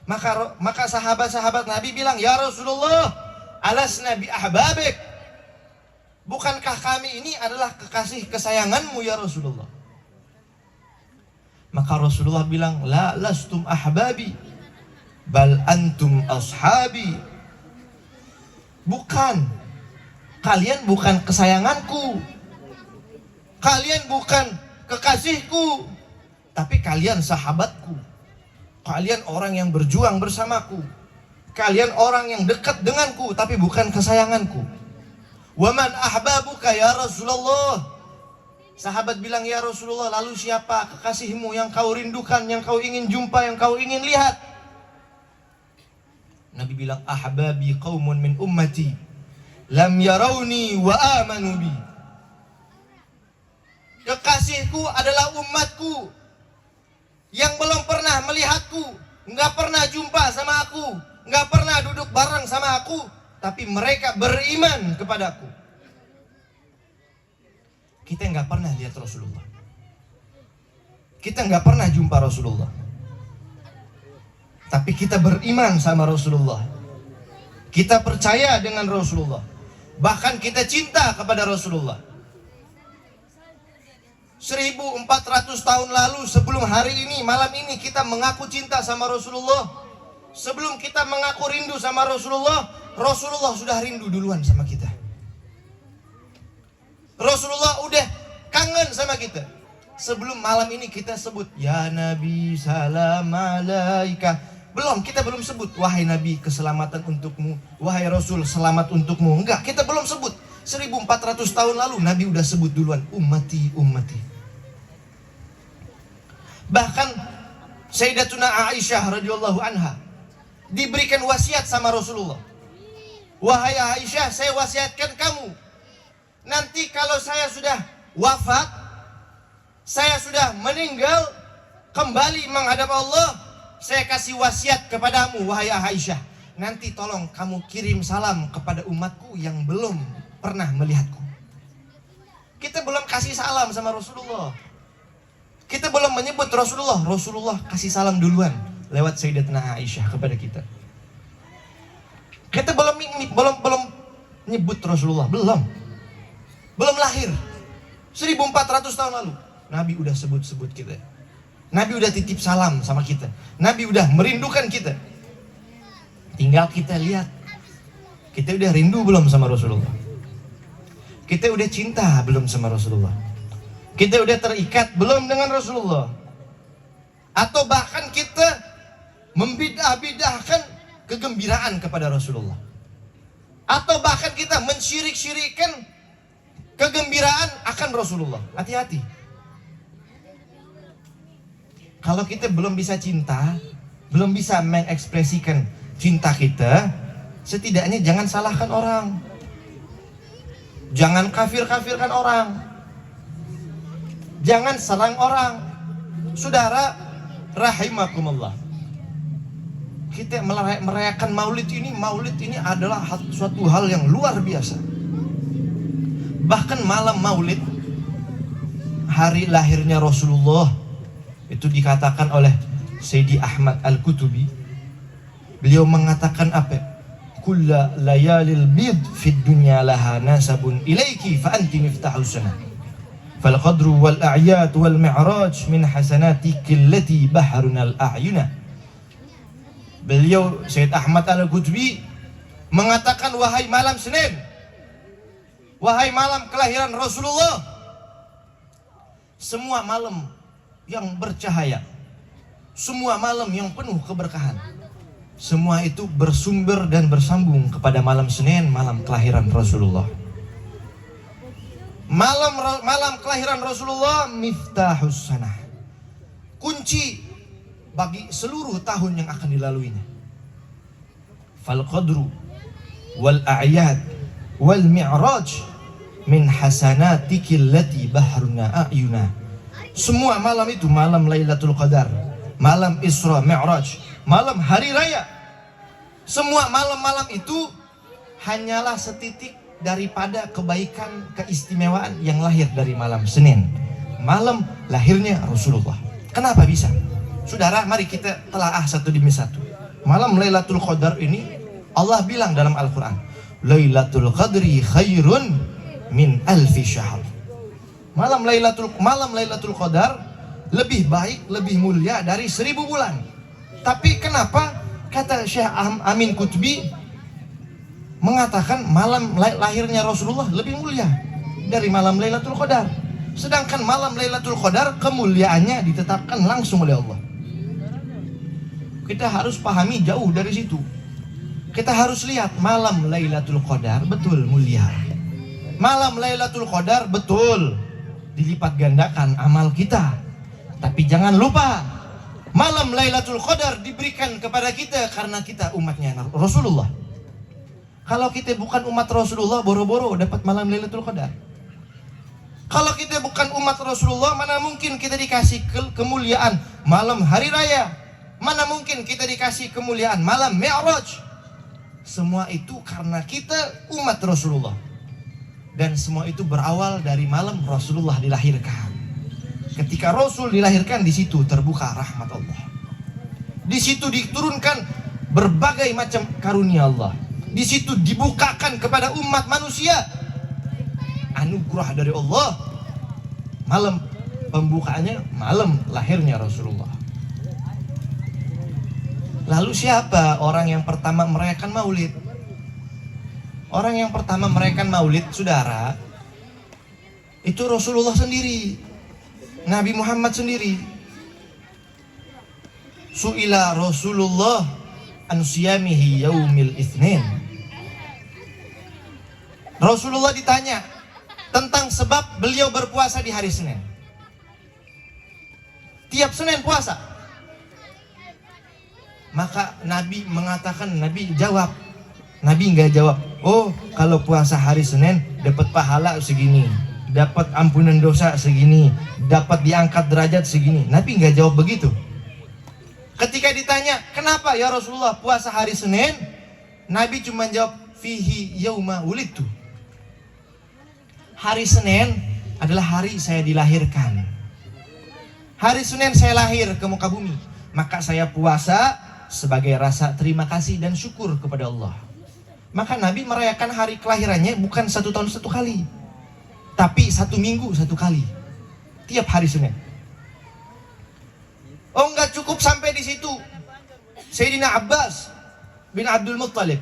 A: Maka sahabat-sahabat Nabi bilang, ya Rasulullah, alasna bi ahbabik. Bukankah kami ini adalah kekasih kesayanganmu ya Rasulullah? Maka Rasulullah bilang, la lastum ahbabi, bal antum ashabi. Bukan, kalian bukan kesayanganku, kalian bukan kekasihku, tapi kalian sahabatku. Kalian orang yang berjuang bersamaku. Kalian orang yang dekat denganku, tapi bukan kesayanganku. Waman ahbabuka ya Rasulullah. Sahabat bilang, ya Rasulullah, lalu siapa kekasihmu yang kau rindukan, yang kau ingin jumpa, yang kau ingin lihat? Nabi bilang, ahbabi qaumun min ummati lam yarawni wa amanu bi. Kekasihku adalah umatku yang belum pernah melihatku, nggak pernah jumpa sama aku, nggak pernah duduk bareng sama aku, tapi mereka beriman kepadaku. Kita nggak pernah lihat Rasulullah, kita nggak pernah jumpa Rasulullah, tapi kita beriman sama Rasulullah. Kita percaya dengan Rasulullah, bahkan kita cinta kepada Rasulullah. 1400 tahun lalu, sebelum hari ini, malam ini kita mengaku cinta sama Rasulullah. Sebelum kita mengaku rindu sama Rasulullah, Rasulullah sudah rindu duluan sama kita. Rasulullah udah kangen sama kita. Sebelum malam ini kita sebut ya Nabi salam alaika. Kita belum sebut wahai Nabi keselamatan untukmu, wahai Rasul selamat untukmu. Enggak, kita belum sebut. 1400 tahun lalu Nabi udah sebut duluan, ummati ummati. Bahkan Sayyidatuna Aisyah radhiyallahu anha diberikan wasiat sama Rasulullah. Wahai Aisyah, saya wasiatkan kamu, nanti kalau saya sudah wafat, saya sudah meninggal, kembali menghadap Allah, saya kasih wasiat kepadamu wahai Aisyah, nanti tolong kamu kirim salam kepada umatku yang belum pernah melihatku. Kita belum kasih salam sama Rasulullah. Kita belum menyebut Rasulullah. Rasulullah kasih salam duluan lewat Sayyidatuna Aisyah kepada kita. Kita belum nyebut Rasulullah, belum lahir. 1400 tahun lalu Nabi udah sebut-sebut kita. Nabi udah titip salam sama kita. Nabi udah merindukan kita. Tinggal kita lihat, kita udah rindu belum sama Rasulullah? Kita udah cinta belum sama Rasulullah? Kita udah terikat belum dengan Rasulullah? Atau bahkan kita membidah-bidahkan kegembiraan kepada Rasulullah? Atau bahkan kita mensyirik-syirikkan kegembiraan akan Rasulullah? Hati-hati. Kalau kita belum bisa cinta, belum bisa mengekspresikan cinta kita, setidaknya jangan salahkan orang. Jangan kafir-kafirkan orang. Jangan serang orang. Saudara rahimakumullah, kita merayakan maulid ini adalah suatu hal yang luar biasa. Bahkan malam maulid, hari lahirnya Rasulullah, itu dikatakan oleh Sayyidi Ahmad Al-Qutubi. Beliau mengatakan apa? Kulla layalil bid fid dunya laha nasabun ilaiki fa anti miftahus sana. Fal qadru wal a'yad wal mi'raj min hasanatik allati bahruna al a'yuna. Beliau Sayyid Ahmad Al-Qutubi mengatakan, wahai malam Senin, wahai malam kelahiran Rasulullah, semua malam yang bercahaya, semua malam yang penuh keberkahan, semua itu bersumber dan bersambung kepada malam Senin, malam kelahiran Rasulullah. Malam kelahiran Rasulullah miftahus sanah, kunci bagi seluruh tahun yang akan dilaluinya. Fal qadru wal a'yad wal mi'raj min hasanatikil lati bahruna a'yuna. Semua malam itu malam Lailatul Qadar, malam Isra Mi'raj, malam hari raya. Semua malam-malam itu hanyalah setitik daripada kebaikan, keistimewaan yang lahir dari malam Senin, malam lahirnya Rasulullah. Kenapa bisa? Saudara, mari kita telaah satu demi satu. Malam Lailatul Qadar ini Allah bilang dalam Al-Quran, Lailatul Qadri khairun min alfi syahr. Malam Lailatul Qadar lebih baik, lebih mulia dari 1000 bulan. Tapi kenapa kata Syekh Amin Qutbi mengatakan malam lahirnya Rasulullah lebih mulia dari malam Lailatul Qadar? Sedangkan malam Lailatul Qadar kemuliaannya ditetapkan langsung oleh Allah. Kita harus pahami jauh dari situ. Kita harus lihat malam Lailatul Qadar betul mulia. Malam Lailatul Qadar betul dilipat gandakan amal kita. Tapi jangan lupa, malam Lailatul Qadar diberikan kepada kita karena kita umatnya Rasulullah. Kalau kita bukan umat Rasulullah, boro-boro dapat malam Lailatul Qadar. Kalau kita bukan umat Rasulullah, mana mungkin kita dikasih kemuliaan malam hari raya? Mana mungkin kita dikasih kemuliaan malam Mi'raj? Semua itu karena kita umat Rasulullah. Dan semua itu berawal dari malam Rasulullah dilahirkan. Ketika Rasul dilahirkan, di situ terbuka rahmat Allah. Di situ diturunkan berbagai macam karunia Allah. Di situ dibukakan kepada umat manusia anugerah dari Allah. Malam pembukaannya malam lahirnya Rasulullah. Lalu siapa orang yang pertama merayakan maulid? Orang yang pertama merayakan maulid, saudara, itu Rasulullah sendiri. Nabi Muhammad sendiri. Su'ila Rasulullah an siyamihi yaumil itsnin. Rasulullah ditanya tentang sebab beliau berpuasa di hari Senin. Tiap Senin puasa. Maka Nabi mengatakan, Nabi jawab. Nabi nggak jawab, oh kalau puasa hari Senin dapat pahala segini, dapat ampunan dosa segini, dapat diangkat derajat segini. Nabi nggak jawab begitu. Ketika ditanya, kenapa ya Rasulullah puasa hari Senin? Nabi cuma jawab, fihi yauma wulidtu. Hari Senin adalah hari saya dilahirkan. Hari Senin saya lahir ke muka bumi. Maka saya puasa sebagai rasa terima kasih dan syukur kepada Allah. Maka Nabi merayakan hari kelahirannya bukan 1 tahun 1 kali, tapi 1 minggu 1 kali. Tiap hari Senin. Oh, enggak cukup sampai di situ. Sayyidina Abbas bin Abdul Muttalib.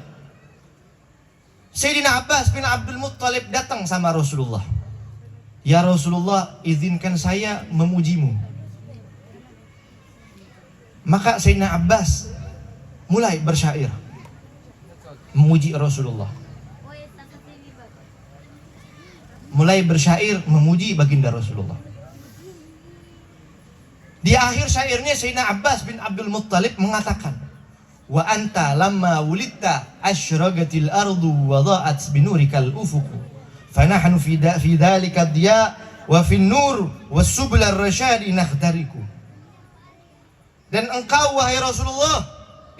A: Sayyidina Abbas bin Abdul Muttalib datang sama Rasulullah. Ya Rasulullah, izinkan saya memujimu. Maka Sayyidina Abbas mulai bersyair memuji Rasulullah. Mulai bersyair memuji baginda Rasulullah. Di akhir syairnya Sayyidina Abbas bin Abdul Muttalib mengatakan, wa anta lamma wulidta asyragatil ardu wa dha'at binurikal ufuq fanahnu fi dhalika diya wa fin nur was subul ar-rasyadi nakhtariku. Dan engkau wahai Rasulullah,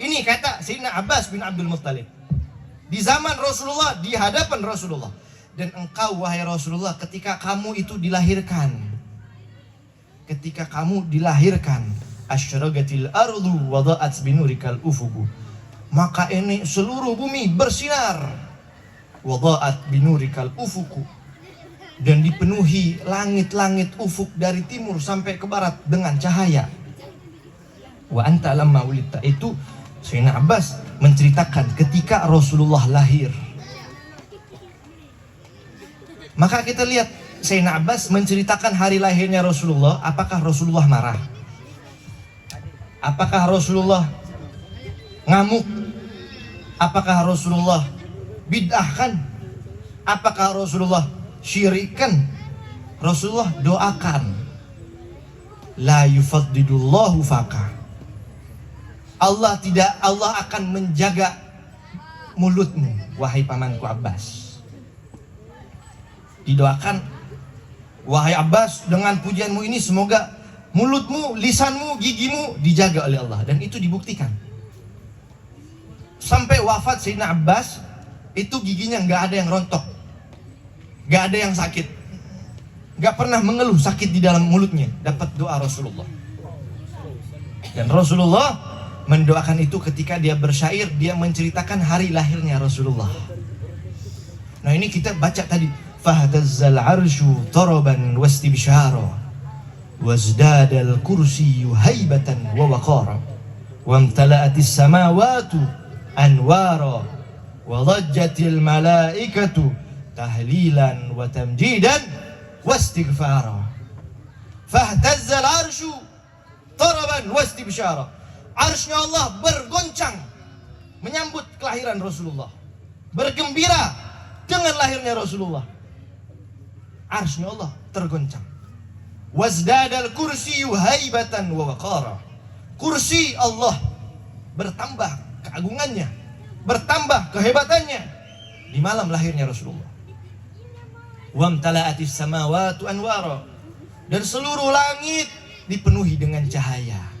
A: ini kata Sayyidina Abbas bin Abdul Muttalib, di zaman Rasulullah, di hadapan Rasulullah. Dan engkau wahai Rasulullah, ketika kamu itu dilahirkan, ketika kamu dilahirkan, asyragatil ardu wa dha'at binurikal ufuq, maka ini seluruh bumi bersinar, wa dha'at binurikal ufuq, dan dipenuhi langit-langit ufuk dari timur sampai ke barat dengan cahaya. Wa anta lamma wulidta, itu Sayyidina Abbas menceritakan ketika Rasulullah lahir. Maka kita lihat Sayyidina Abbas menceritakan hari lahirnya Rasulullah. Apakah Rasulullah marah? Apakah Rasulullah ngamuk? Apakah Rasulullah bid'ahkan? Apakah Rasulullah syirikan? Rasulullah doakan, la yufaddidullahu faka. Allah akan menjaga mulutmu, wahai pamanku Abbas. Didoakan, wahai Abbas, dengan pujianmu ini semoga mulutmu, lisanmu, gigimu dijaga oleh Allah. Dan itu dibuktikan. Sampai wafat Sayyidina Abbas, itu giginya nggak ada yang rontok, nggak ada yang sakit, nggak pernah mengeluh sakit di dalam mulutnya. Dapat doa Rasulullah. Dan Rasulullah mendoakan itu ketika dia bersyair, dia menceritakan hari lahirnya Rasulullah. Nah ini kita baca tadi, fahtazzal arsyu taraban wastibsyara wazdadal kursiyyu haibatan wa waqara wamtala'atis samawatu anwara wa dhajjatil malaikatu tahlilan wa tamjidan wastighfara. Fahtazzal arsyu taraban wastibsyara. Arsy-Nya Allah bergoncang menyambut kelahiran Rasulullah, bergembira dengan lahirnya Rasulullah. Arsy-Nya Allah tergoncang. Wazdadal kursiyyu haibatan wa waqara. Kursi Allah bertambah keagungannya, bertambah kehebatannya di malam lahirnya Rasulullah. Wamtala'atis samawati anwara, dan seluruh langit dipenuhi dengan cahaya.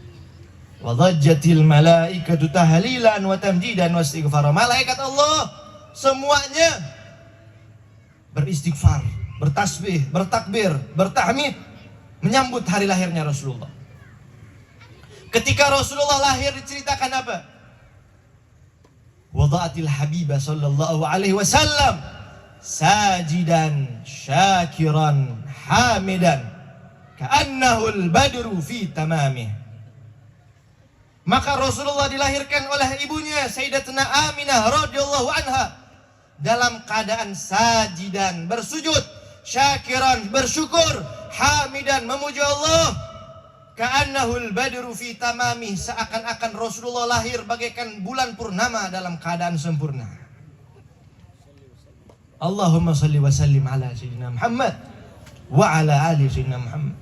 A: Wa dhajjatil malaikatu tahlilan wa tamjidan wa istighfara. Malaikat Allah semuanya beristighfar, bertasbih, bertakbir, bertahmid menyambut hari lahirnya Rasulullah. Ketika Rasulullah lahir diceritakan apa? Wada'atil habibah sallallahu alaihi wasallam sajidan syakiran hamidan ka'annahul badru fi tamamih. Maka Rasulullah dilahirkan oleh ibunya Sayyidatina Aminah radhiyallahu anha dalam keadaan sajidan, bersujud, syakiran, bersyukur, hamidan, memuji Allah. Ka'annahul badru fi tamamih, seakan-akan Rasulullah lahir bagaikan bulan purnama dalam keadaan sempurna. Allahumma salli wa sallim ala sayyidina Muhammad wa ala ali sayyidina Muhammad.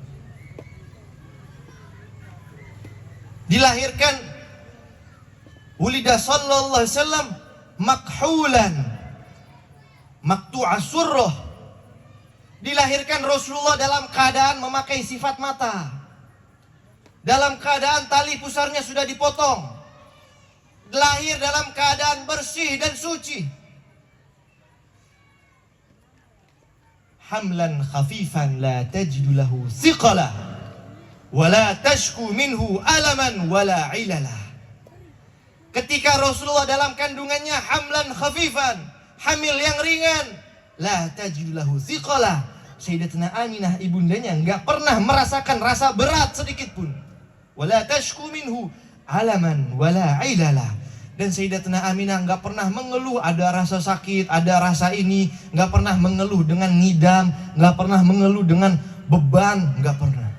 A: Dilahirkan ulida sallallahu alaihi wasallam makhulan maktu'as surrah. Dilahirkan Rasulullah dalam keadaan memakai sifat mata, dalam keadaan tali pusarnya sudah dipotong, lahir dalam keadaan bersih dan suci. Hamlan khafifan la tajidu lahu thiqala wa la tashku minhu alaman wala ilala. Ketika Rasulullah dalam kandungannya hamlan khafifan, hamil yang ringan, la tajidu lahu thiqala. Sayyidatina Aminah ibundanya enggak pernah merasakan rasa berat sedikit pun. Wala tashku minhu alaman wala ilala. Dan Sayyidatina Aminah enggak pernah mengeluh ada rasa sakit, ada rasa ini, enggak pernah mengeluh dengan ngidam, enggak pernah mengeluh dengan beban, enggak pernah.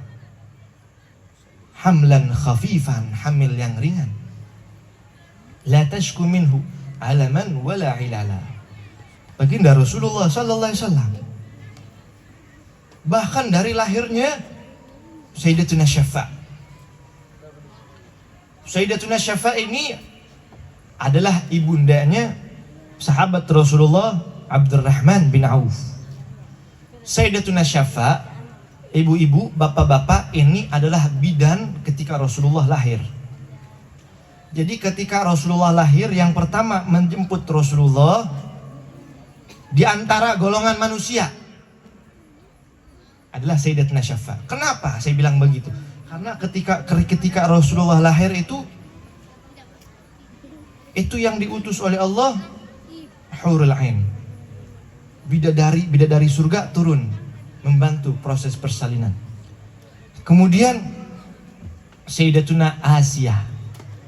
A: Hamlan khafifan, hamil yang ringan. La tashku minhu alaman wala ilala. Baginda Rasulullah sallallahu alaihi wasallam bahkan dari lahirnya Sayyidatuna Syafa'. Sayyidatuna Syafa' ini adalah ibundanya sahabat Rasulullah Abdurrahman bin Auf. Sayyidatuna Syafa', ibu-ibu, bapak-bapak, ini adalah bidan ketika Rasulullah lahir. Jadi ketika Rasulullah lahir, yang pertama menjemput Rasulullah di antara golongan manusia adalah Sayyidatuna Syafa'. Kenapa saya bilang begitu? Karena ketika Rasulullah lahir itu yang diutus oleh Allah hurul ain, bidadari surga turun membantu proses persalinan. Kemudian Sayyidatuna Asiyah,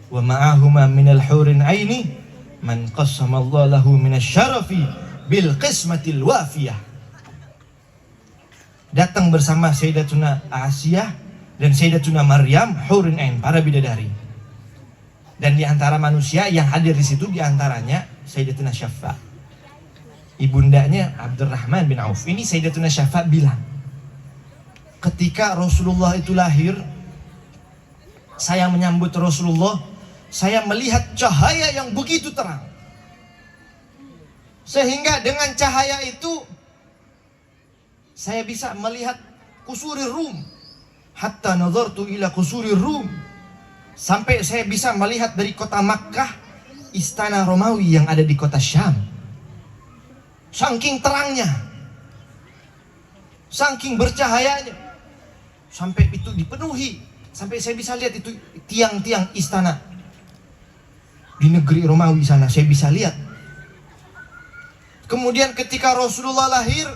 A: wa ma'ahuma minal hurin aini man qassamallahu lahu minasyarafi bil qismatil wafiyah. Datang bersama Sayyidatuna Asiyah dan Sayyidatuna Maryam, hurin ain, para bidadari. Dan di antara manusia yang hadir di situ di antaranya Sayyidatuna Syafa', ibundanya Abdurrahman bin Auf. Ini Sayyidatuna Syafa' bilang, ketika Rasulullah itu lahir, saya menyambut Rasulullah, saya melihat cahaya yang begitu terang. Sehingga dengan cahaya itu saya bisa melihat kusuri Rum. Hatta nazartu ila kusuri Rum. Sampai saya bisa melihat dari kota Makkah istana Romawi yang ada di kota Syam. Saking terangnya, saking bercahayanya, sampai itu dipenuhi, sampai saya bisa lihat itu tiang-tiang istana di negeri Romawi sana, saya bisa lihat. Kemudian ketika Rasulullah lahir,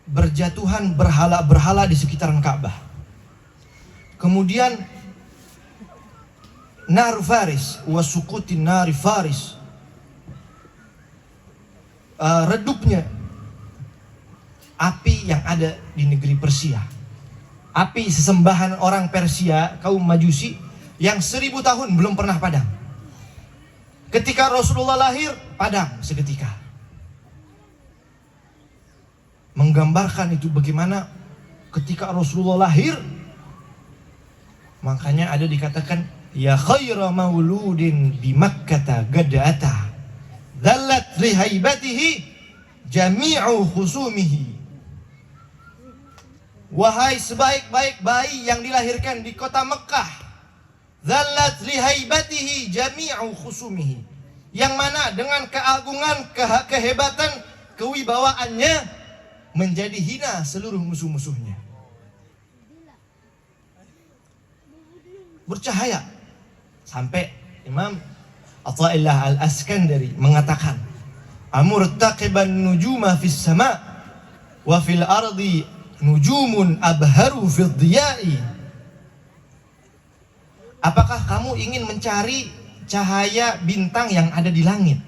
A: berjatuhan berhala-berhala di sekitaran Ka'bah. Kemudian nar Faris wa suqutin nar Faris, redupnya api yang ada di negeri Persia, api sesembahan orang Persia, kaum Majusi yang 1000 tahun belum pernah padam. Ketika Rasulullah lahir, padam seketika. Menggambarkan itu bagaimana ketika Rasulullah lahir, makanya ada dikatakan ya khaira mauludin bi Makkah gadata dhallat li haibatihi jami'u khusumihi. Wahai sebaik-baik bayi yang dilahirkan di kota Mekah, dhallat li haibatihi jami'u khusumihi, yang mana dengan keagungan, kehebatan, kewibawaannya menjadi hina seluruh musuh-musuhnya. Bercahaya sampai Imam Athaillah Al-Askandari mengatakan, amurtaqiban nujuma fis sama wa fil ardi nujumun abharu fid diya'i. Apakah kamu ingin mencari cahaya bintang yang ada di langit?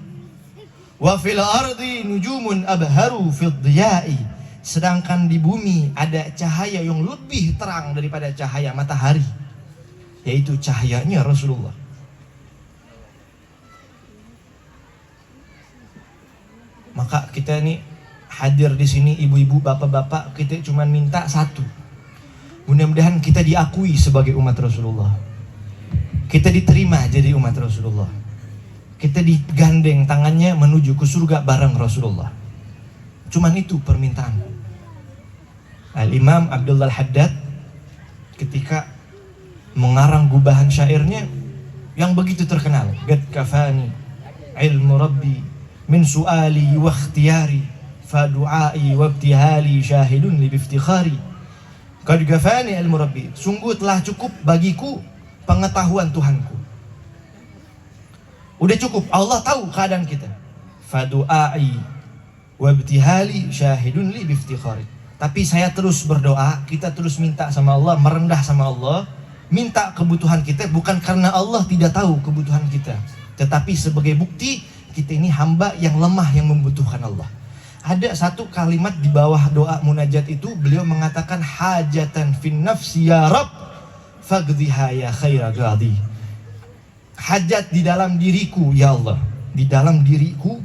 A: Wa fil ardi nujumun abharu fid diya'i. Sedangkan di bumi ada cahaya yang lebih terang daripada cahaya matahari, yaitu cahayanya Rasulullah. Maka kita ini hadir di sini, ibu-ibu, bapak-bapak, kita cuma minta satu. Mudah-mudahan kita diakui sebagai umat Rasulullah. Kita diterima jadi umat Rasulullah. Kita digandeng tangannya menuju ke surga bareng Rasulullah. Cuman itu permintaan. Al-Imam Abdullah Al-Haddad ketika mengarang gubahan syairnya yang begitu terkenal, Qad kafani ilmu rabbi min su'ali wa ikhtiyari fa du'ai wa ibtihali syahidun li biftikhari. Qad kafani ilmu rabbi, sungguh telah cukup bagiku pengetahuan Tuhanku. Udah cukup, Allah tahu keadaan kita. Fa du'ai wa ibtihali syahidun li biftikhari. Tapi saya terus berdoa, kita terus minta sama Allah, merendah sama Allah, minta kebutuhan kita bukan karena Allah tidak tahu kebutuhan kita, tetapi sebagai bukti kita ini hamba yang lemah yang membutuhkan Allah. Ada satu kalimat di bawah doa munajat itu, beliau mengatakan hajatan fin nafsi ya Rabb faqdhiha ya khaira ghadi. Hajat di dalam diriku ya Allah, di dalam diriku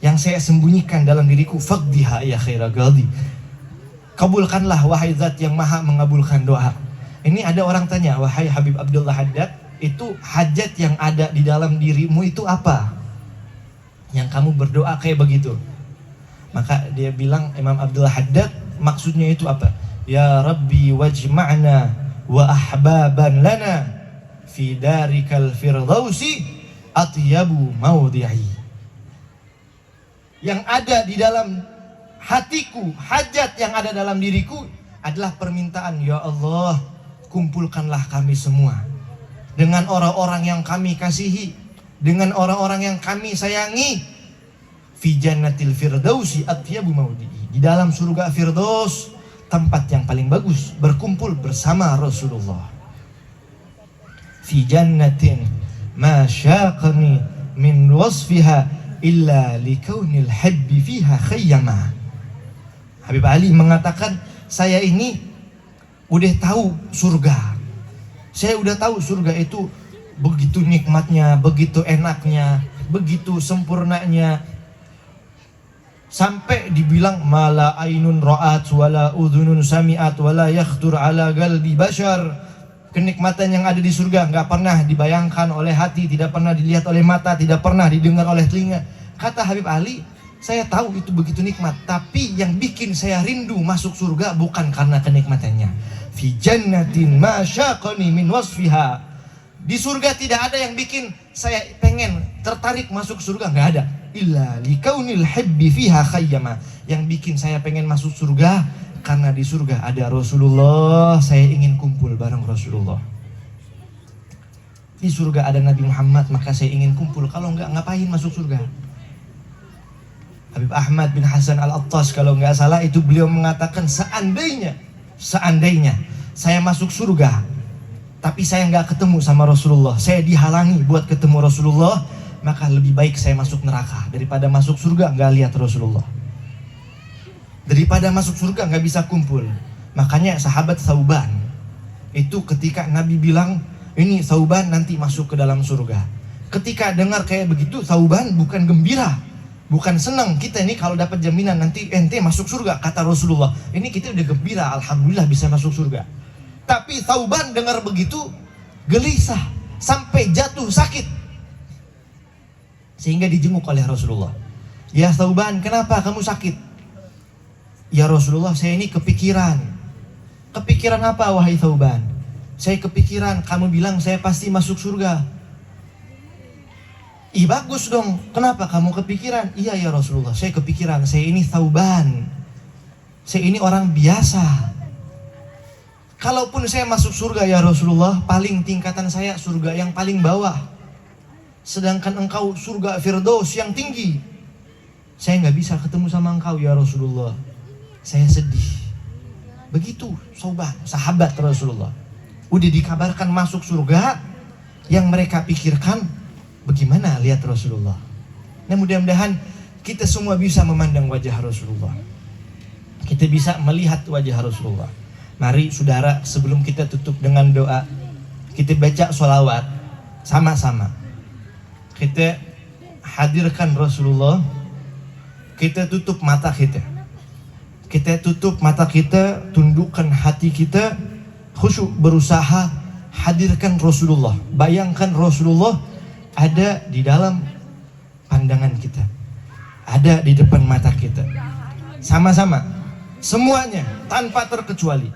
A: yang saya sembunyikan dalam diriku, faqdhiha ya khaira ghadi. Kabulkanlah wahai zat yang maha mengabulkan doa. Ini ada orang tanya, wahai Habib Abdullah Haddad, itu hajat yang ada di dalam dirimu itu apa? Yang kamu berdoa kayak begitu. Maka dia bilang, Imam Abdullah Haddad, maksudnya itu apa? Ya Rabbi wajma'na wa ahbaban lana fi darikal firdausi atyabu maudhi'i. Yang ada di dalam hatiku, hajat yang ada dalam diriku adalah permintaan, ya Allah, kumpulkanlah kami semua dengan orang-orang yang kami kasihi, dengan orang-orang yang kami sayangi, fi jannatil firdausi atyabu maudhi'i, di dalam surga Firdaus, tempat yang paling bagus berkumpul bersama Rasulullah. Fi jannatin ma syaqani min wasfiha illa likaunil habbi fiha khayyama. Habib Ali mengatakan, saya ini udah tahu surga. Saya udah tahu surga itu begitu nikmatnya, begitu enaknya, begitu sempurnanya. Sampai dibilang mala ainun ra'at wala udhunun sami'at wala yakhtur ala qalbi bashar. Kenikmatan yang ada di surga nggak pernah dibayangkan oleh hati, tidak pernah dilihat oleh mata, tidak pernah didengar oleh telinga. Kata Habib Ali, saya tahu itu begitu nikmat, tapi yang bikin saya rindu masuk surga bukan karena kenikmatannya. Fi jannatin ma syaqani min wasfiha. Di surga tidak ada yang bikin saya pengen tertarik masuk surga, nggak ada. Illa likaunil habbi fiha khayyama. Yang bikin saya pengen masuk surga karena di surga ada Rasulullah, saya ingin kumpul bareng Rasulullah. Di surga ada Nabi Muhammad, maka saya ingin kumpul. Kalau nggak, ngapain masuk surga? Habib Ahmad bin Hasan Al-Attas kalau nggak salah itu beliau mengatakan, seandainya saya masuk surga tapi saya nggak ketemu sama Rasulullah, saya dihalangi buat ketemu Rasulullah, maka lebih baik saya masuk neraka daripada masuk surga nggak lihat Rasulullah, daripada masuk surga nggak bisa kumpul. Makanya sahabat Thauban itu ketika Nabi bilang ini Thauban nanti masuk ke dalam surga, ketika dengar kayak begitu Thauban bukan gembira, bukan senang, kita ini kalau dapat jaminan nanti ente masuk surga, kata Rasulullah. Ini kita udah gembira, alhamdulillah bisa masuk surga. Tapi Thauban dengar begitu, gelisah, sampai jatuh sakit. Sehingga dijenguk oleh Rasulullah. Ya Thauban, kenapa kamu sakit? Ya Rasulullah, saya ini kepikiran. Kepikiran apa wahai Thauban? Saya kepikiran, kamu bilang saya pasti masuk surga. Ih bagus dong, kenapa kamu kepikiran? Iya ya Rasulullah, saya kepikiran, saya ini Thauban, saya ini orang biasa. Kalaupun saya masuk surga ya Rasulullah, paling tingkatan saya surga yang paling bawah, sedangkan engkau surga Firdaus yang tinggi. Saya nggak bisa ketemu sama engkau ya Rasulullah, saya sedih. Begitu Thauban, sahabat Rasulullah, udah dikabarkan masuk surga, yang mereka pikirkan bagaimana lihat Rasulullah. Nah, mudah-mudahan kita semua bisa memandang wajah Rasulullah. Kita bisa melihat wajah Rasulullah. Mari saudara, sebelum kita tutup dengan doa, kita baca sholawat sama-sama. Kita hadirkan Rasulullah. Kita tutup mata kita. Kita tutup mata kita, tundukkan hati kita, khusyuk berusaha hadirkan Rasulullah. Bayangkan Rasulullah ada di dalam pandangan kita, ada di depan mata kita. Sama-sama, semuanya tanpa terkecuali.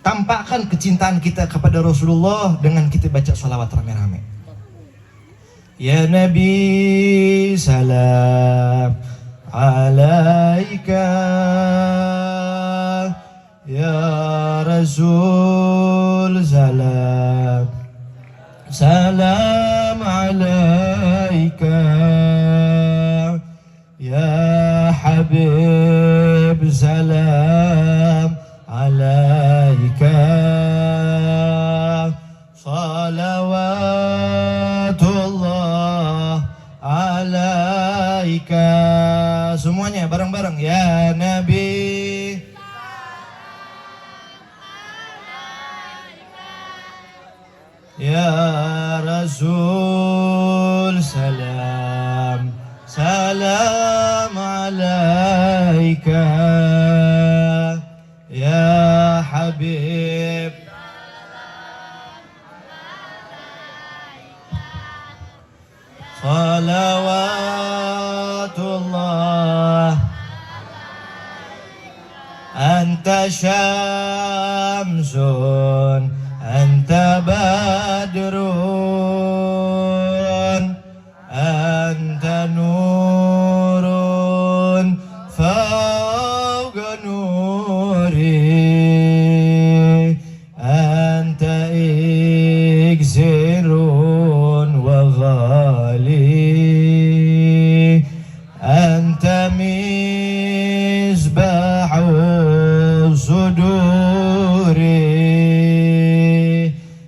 A: Tampakkan kecintaan kita kepada Rasulullah dengan kita baca sholawat rame-rame. Ya Nabi salam alaika, ya Rasul salam salam alaika, ya Habib salam alaika, salawatullah alaika. Semuanya bareng-bareng. Ya Nabi ya Rasul salam salam alaika, ya Habib salawatullah. Anta syamsun anta badrun anta nurun fawqa nuri, anta iksirun wa ghali, anta misbahu suduri,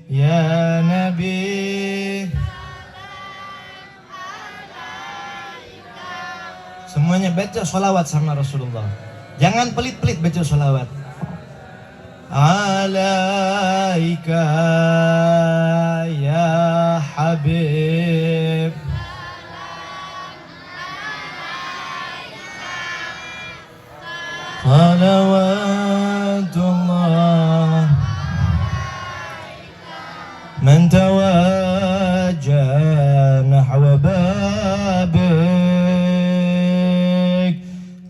A: ya Nabi. Semuanya baca sholawat sama Rasulullah. Jangan pelit-pelit baca sholawat. Alaika ya Habib salawatullah. Man tawajjah nahwa babik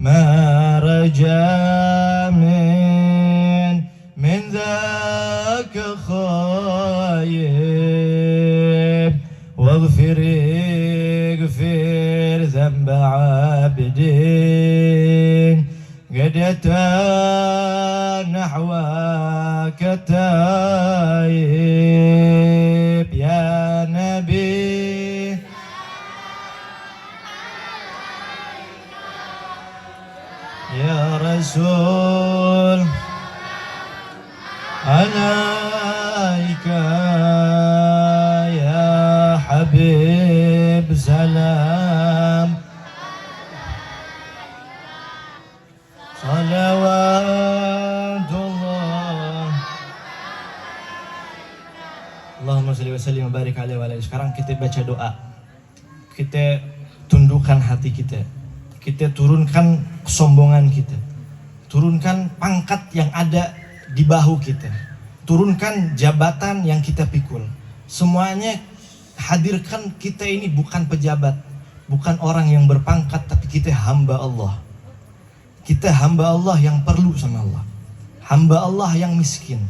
A: ma raja min dhaka khayib waghfir dhanba abdin قد أتى نحوك تائب يا نبي يا رسول عليك يا حبيب سلام salawatullah. Allahumma shalli wa sallim wa barik alaihi wa alihi. Sekarang kita baca doa. Kita tundukkan hati kita. Kita turunkan kesombongan kita. Turunkan pangkat yang ada di bahu kita. Turunkan jabatan yang kita pikul. Semuanya hadirkan kita ini bukan pejabat, bukan orang yang berpangkat, tapi kita hamba Allah. Kita hamba Allah yang perlu sama Allah. Hamba Allah yang miskin.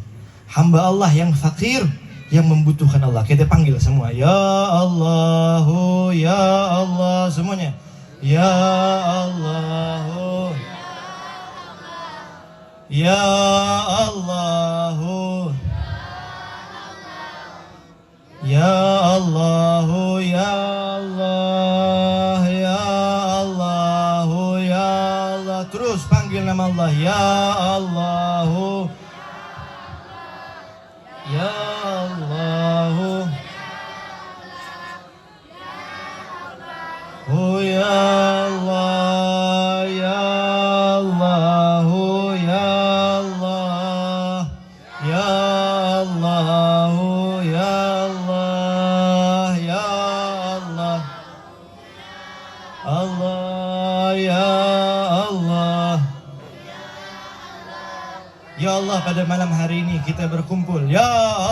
A: Hamba Allah yang fakir, yang membutuhkan Allah. Kita panggil semua. Ya Allahu, Ya Allah. Semuanya. Ya Allahu, Ya Allahu, Ya Allahu, Ya Allah, Ya Allahu, Ya Allah. Terus panggil nama Allah. Ya Allahu, Ya Allahu, insyaallah pada malam hari ini kita berkumpul. Ya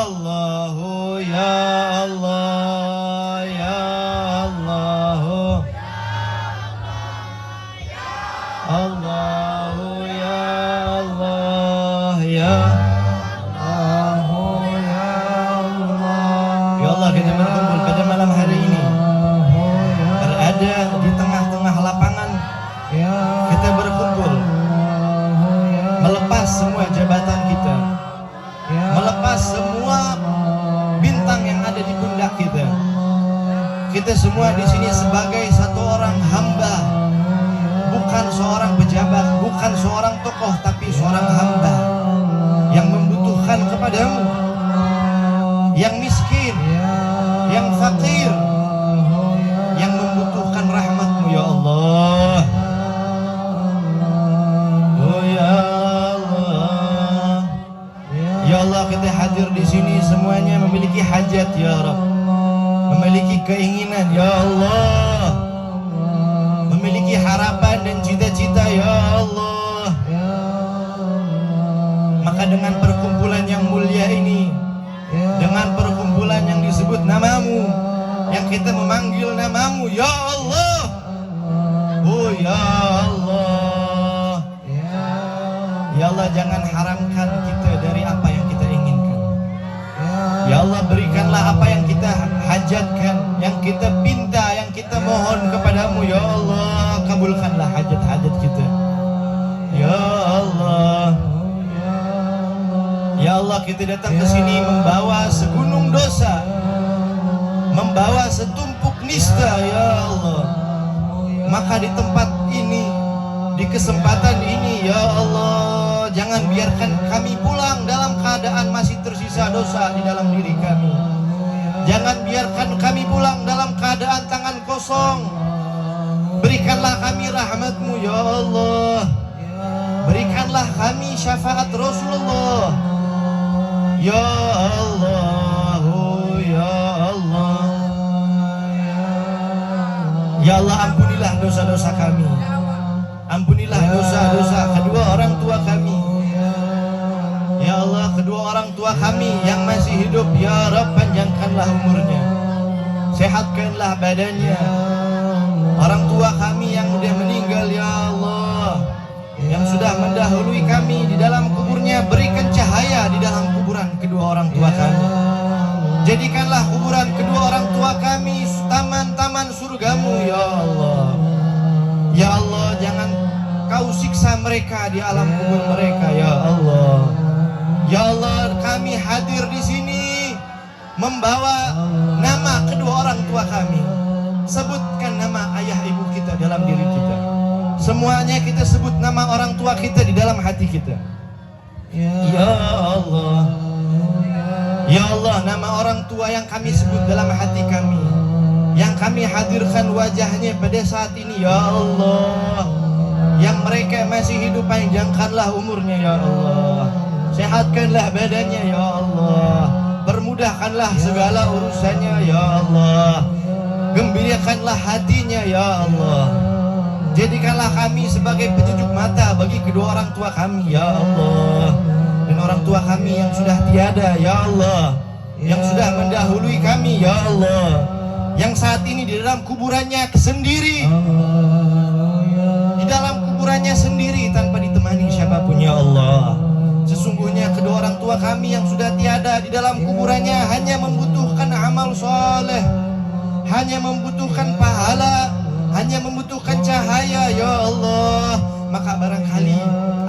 A: Allah, ya Allah, ya Allah, Allah, ya Allah, ya Allah, ya Allah. Ya Allah, kita berkumpul pada malam hari ini, berada di tengah-tengah lapangan. Kita berkumpul melepas semua jabatan kita, melepas semua bintang yang ada di pundak kita. Kita semua di sini sebagai satu orang hamba, bukan seorang pejabat, bukan seorang tokoh, tapi seorang hamba yang membutuhkan kepadamu, yang miskin, yang fakir, yang membutuhkan rahmatmu ya Allah. Oh ya Allah, ya Allah, kita hadir di sini semuanya memiliki hajat ya Rabb, memiliki keinginan ya Allah, memiliki harapan dan cita-cita ya Allah. Maka dengan perkumpulan yang mulia ini, dengan perkumpulan yang disebut namamu, yang kita memanggil namamu ya Allah, oh ya Allah, ya Allah, jangan haramkan kita dari apa yang kita inginkan. Ya Allah, berikanlah apa yang kita hajatkan, yang kita pinta, yang kita mohon kepadamu ya Allah. Kabulkanlah hajat-hajat kita ya Allah. Ya Allah, kita datang ke sini membawa segunung dosa, membawa setumpuk nista ya Allah. Maka di tempat ini, di kesempatan ini ya Allah, jangan biarkan kami pulang dalam keadaan masih tersisa dosa di dalam diri kami. Jangan biarkan kami pulang dalam keadaan tangan kosong. Berikanlah kami rahmatmu ya Allah. Berikanlah kami syafaat Rasulullah ya Allah, oh ya Allah. Ya Allah, ampunilah dosa-dosa kami, ampunilah dosa-dosa kedua orang tua kami ya Allah. Kedua orang tua kami yang masih hidup ya Rabb, panjangkanlah umurnya, sehatkanlah badannya. Orang tua kami yang sudah meninggal ya Allah, yang sudah mendahului kami di dalam kuburnya, berikan cahaya di dalam kuburan kedua orang tua kami. Jadikanlah kuburan kedua orang tua kami taman-taman surgamu ya Allah. Ya Allah, jangan kau siksa mereka di alam kubur mereka ya Allah. Ya Allah, kami hadir di sini membawa nama kedua orang tua kami. Sebutkan nama ayah ibu kita dalam diri kita. Semuanya kita sebut nama orang tua kita di dalam hati kita. Ya Allah, ya Allah, nama orang tua yang kami sebut dalam hati kami, yang kami hadirkan wajahnya pada saat ini ya Allah. Yang mereka masih hidup, panjangkanlah umurnya ya Allah. Sehatkanlah badannya ya Allah. Permudahkanlah segala urusannya ya Allah. Gembirakanlah hatinya ya Allah. Jadikanlah kami sebagai penyejuk mata bagi kedua orang tua kami ya Allah. Dan orang tua kami yang sudah tiada ya Allah, yang sudah mendahului kami ya Allah, yang saat ini di dalam kuburannya sendiri, di dalam kuburannya sendiri tanpa ditemani siapapun ya Allah. Sesungguhnya kedua orang tua kami yang sudah tiada di dalam kuburannya hanya membutuhkan amal soleh, hanya membutuhkan pahala, hanya membutuhkan cahaya ya Allah. Maka barangkali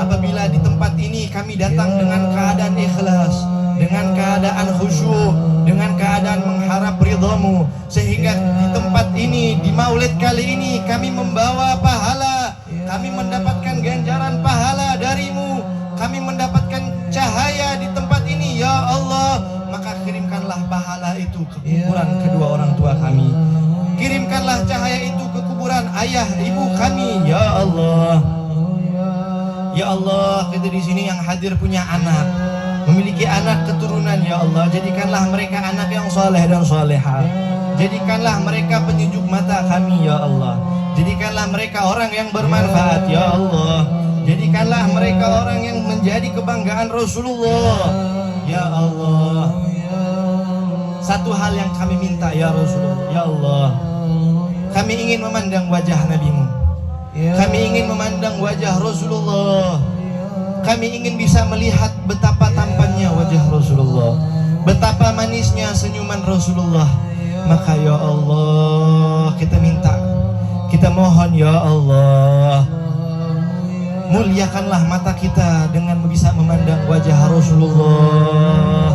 A: apabila di tempat ini kami datang dengan keadaan ikhlas, dengan keadaan khusyuk, dengan keadaan mengharap ridhamu, sehingga di tempat ini, di maulid kali ini kami membawa pahala, kami mendapatkan ganjaran pahala darimu, kami mendapatkan cahaya di tempat ini ya Allah. Maka kirimkanlah pahala itu ke kuburan kedua orang tua kami, kirimkanlah cahaya itu ke kuburan ayah ibu kami ya Allah. Ya Allah, kita di sini yang hadir punya anak, memiliki anak keturunan ya Allah. Jadikanlah mereka anak yang soleh dan soleha. Jadikanlah mereka penyejuk mata kami ya Allah. Jadikanlah mereka orang yang bermanfaat ya Allah. Jadikanlah jadikanlah mereka orang yang menjadi kebanggaan Rasulullah. Ya Allah, satu hal yang kami minta ya Rasulullah, ya Allah, kami ingin memandang wajah Nabi-Mu, kami ingin memandang wajah Rasulullah, kami ingin bisa melihat betapa tampannya wajah Rasulullah, betapa manisnya senyuman Rasulullah. Maka ya Allah, kita minta, kita mohon ya Allah, muliakanlah mata kita dengan bisa memandang wajah Rasulullah,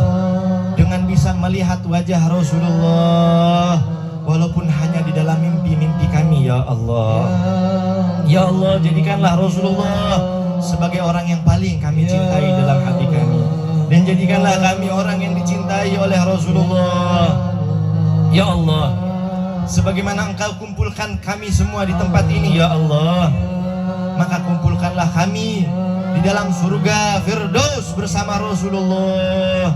A: dengan bisa melihat wajah Rasulullah, walaupun hanya di dalam mimpi-mimpi kami ya Allah. Ya Allah, jadikanlah Rasulullah sebagai orang yang paling kami cintai dalam hati kami, dan jadikanlah kami orang yang dicintai oleh Rasulullah. Ya Allah, sebagaimana Engkau kumpulkan kami semua di tempat ini ya Allah, maka kumpulkanlah kami di dalam surga Firdaus bersama Rasulullah.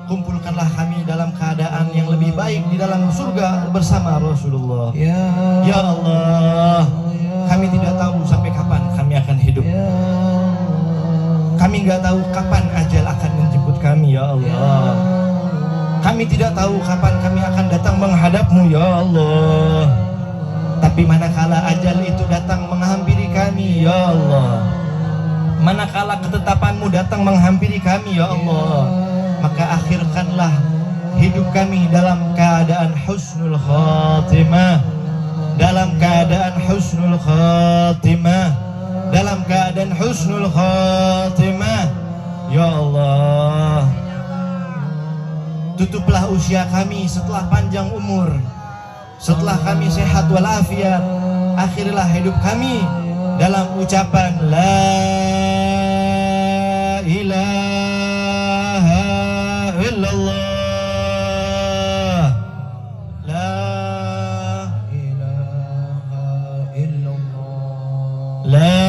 A: Kumpulkanlah kami dalam keadaan yang lebih baik di dalam surga bersama Rasulullah. Ya Allah, kami tidak tahu sampai kapan kami akan hidup. Kami nggak tahu kapan ajal akan menjemput kami ya Allah. Kami tidak tahu kapan kami akan datang menghadap-Mu ya Allah. Tapi manakala ajal itu datang menghampiri kami ya Allah, manakala ketetapan-Mu datang menghampiri kami ya Allah, maka akhirkanlah hidup kami dalam keadaan husnul khatimah, dalam keadaan husnul khatimah, dalam keadaan husnul khatimah ya Allah. Tutuplah usia kami setelah panjang umur, setelah kami sehat walafiat. Akhirilah hidup kami dalam ucapan la ilaha illallah, la ilaha illallah, la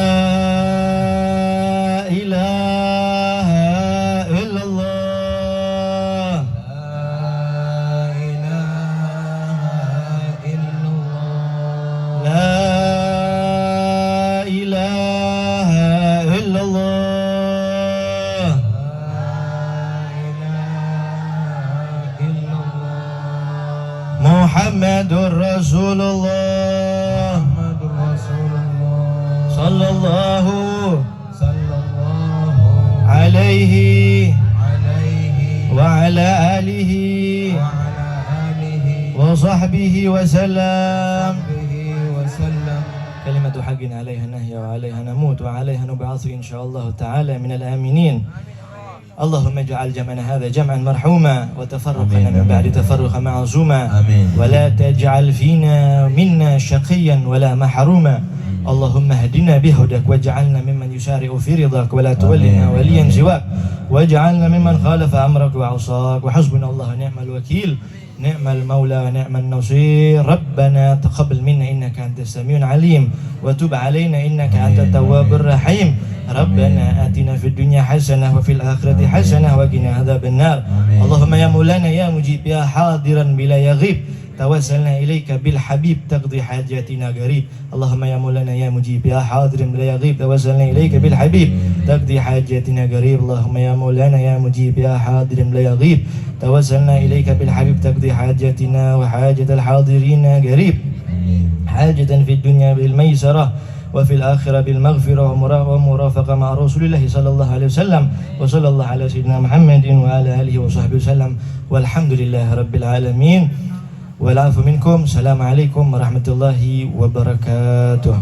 A: Muhammadur Rasulullah sallallahu alaihi wa ala alihi wa sahbihi wa sallam. Kalimatu haqqin 'alaiha nahya wa 'alaiha namut wa 'alaiha nub'atsu insyaallah ta'ala minal aminin. اللهم اجعل جمعنا هذا جمعا مرحوما وتفرقنا من بعد تفرقا معصوما ولا تجعل فينا منا شقيا ولا محروما. اللهم اهدنا بهداك واجعلنا ممن يسارع في رضاك ولا تولنا وليا سواك واجعلنا ممن خالف امرك وعصاك وحسبنا الله ونعم الوكيل نعم المولى ونعم النصير. ربنا تقبل منا انك انت السميع العليم وتب علينا انك انت التواب الرحيم. ربنا آتنا في الدنيا حسنة وفي الآخرة حسنة وقنا عذاب النار. اللهم يا مولانا يا مجيب يا حاضرا بلا يغيب توسلنا إليك بالحبيب تقضي حاجاتنا قريب. اللهم يا مولانا يا مجيب يا حاضرا بلا يغيب توسلنا إليك بالحبيب تقضي حاجاتنا قريب. اللهم يا مولانا يا مجيب يا حاضرا بلا يغيب توسلنا إليك بالحبيب تقضي حاجاتنا وحاجة الحاضرين قريب. حاجة في الدنيا بالميسرة وفي الآخرة بالمغفرة ومرافقة مع رسول الله صلى الله عليه وسلم وصلى الله على سيدنا محمد وعلى آله وصحبه وسلم والحمد لله رب العالمين والعفو منكم. السلام عليكم ورحمة الله وبركاته.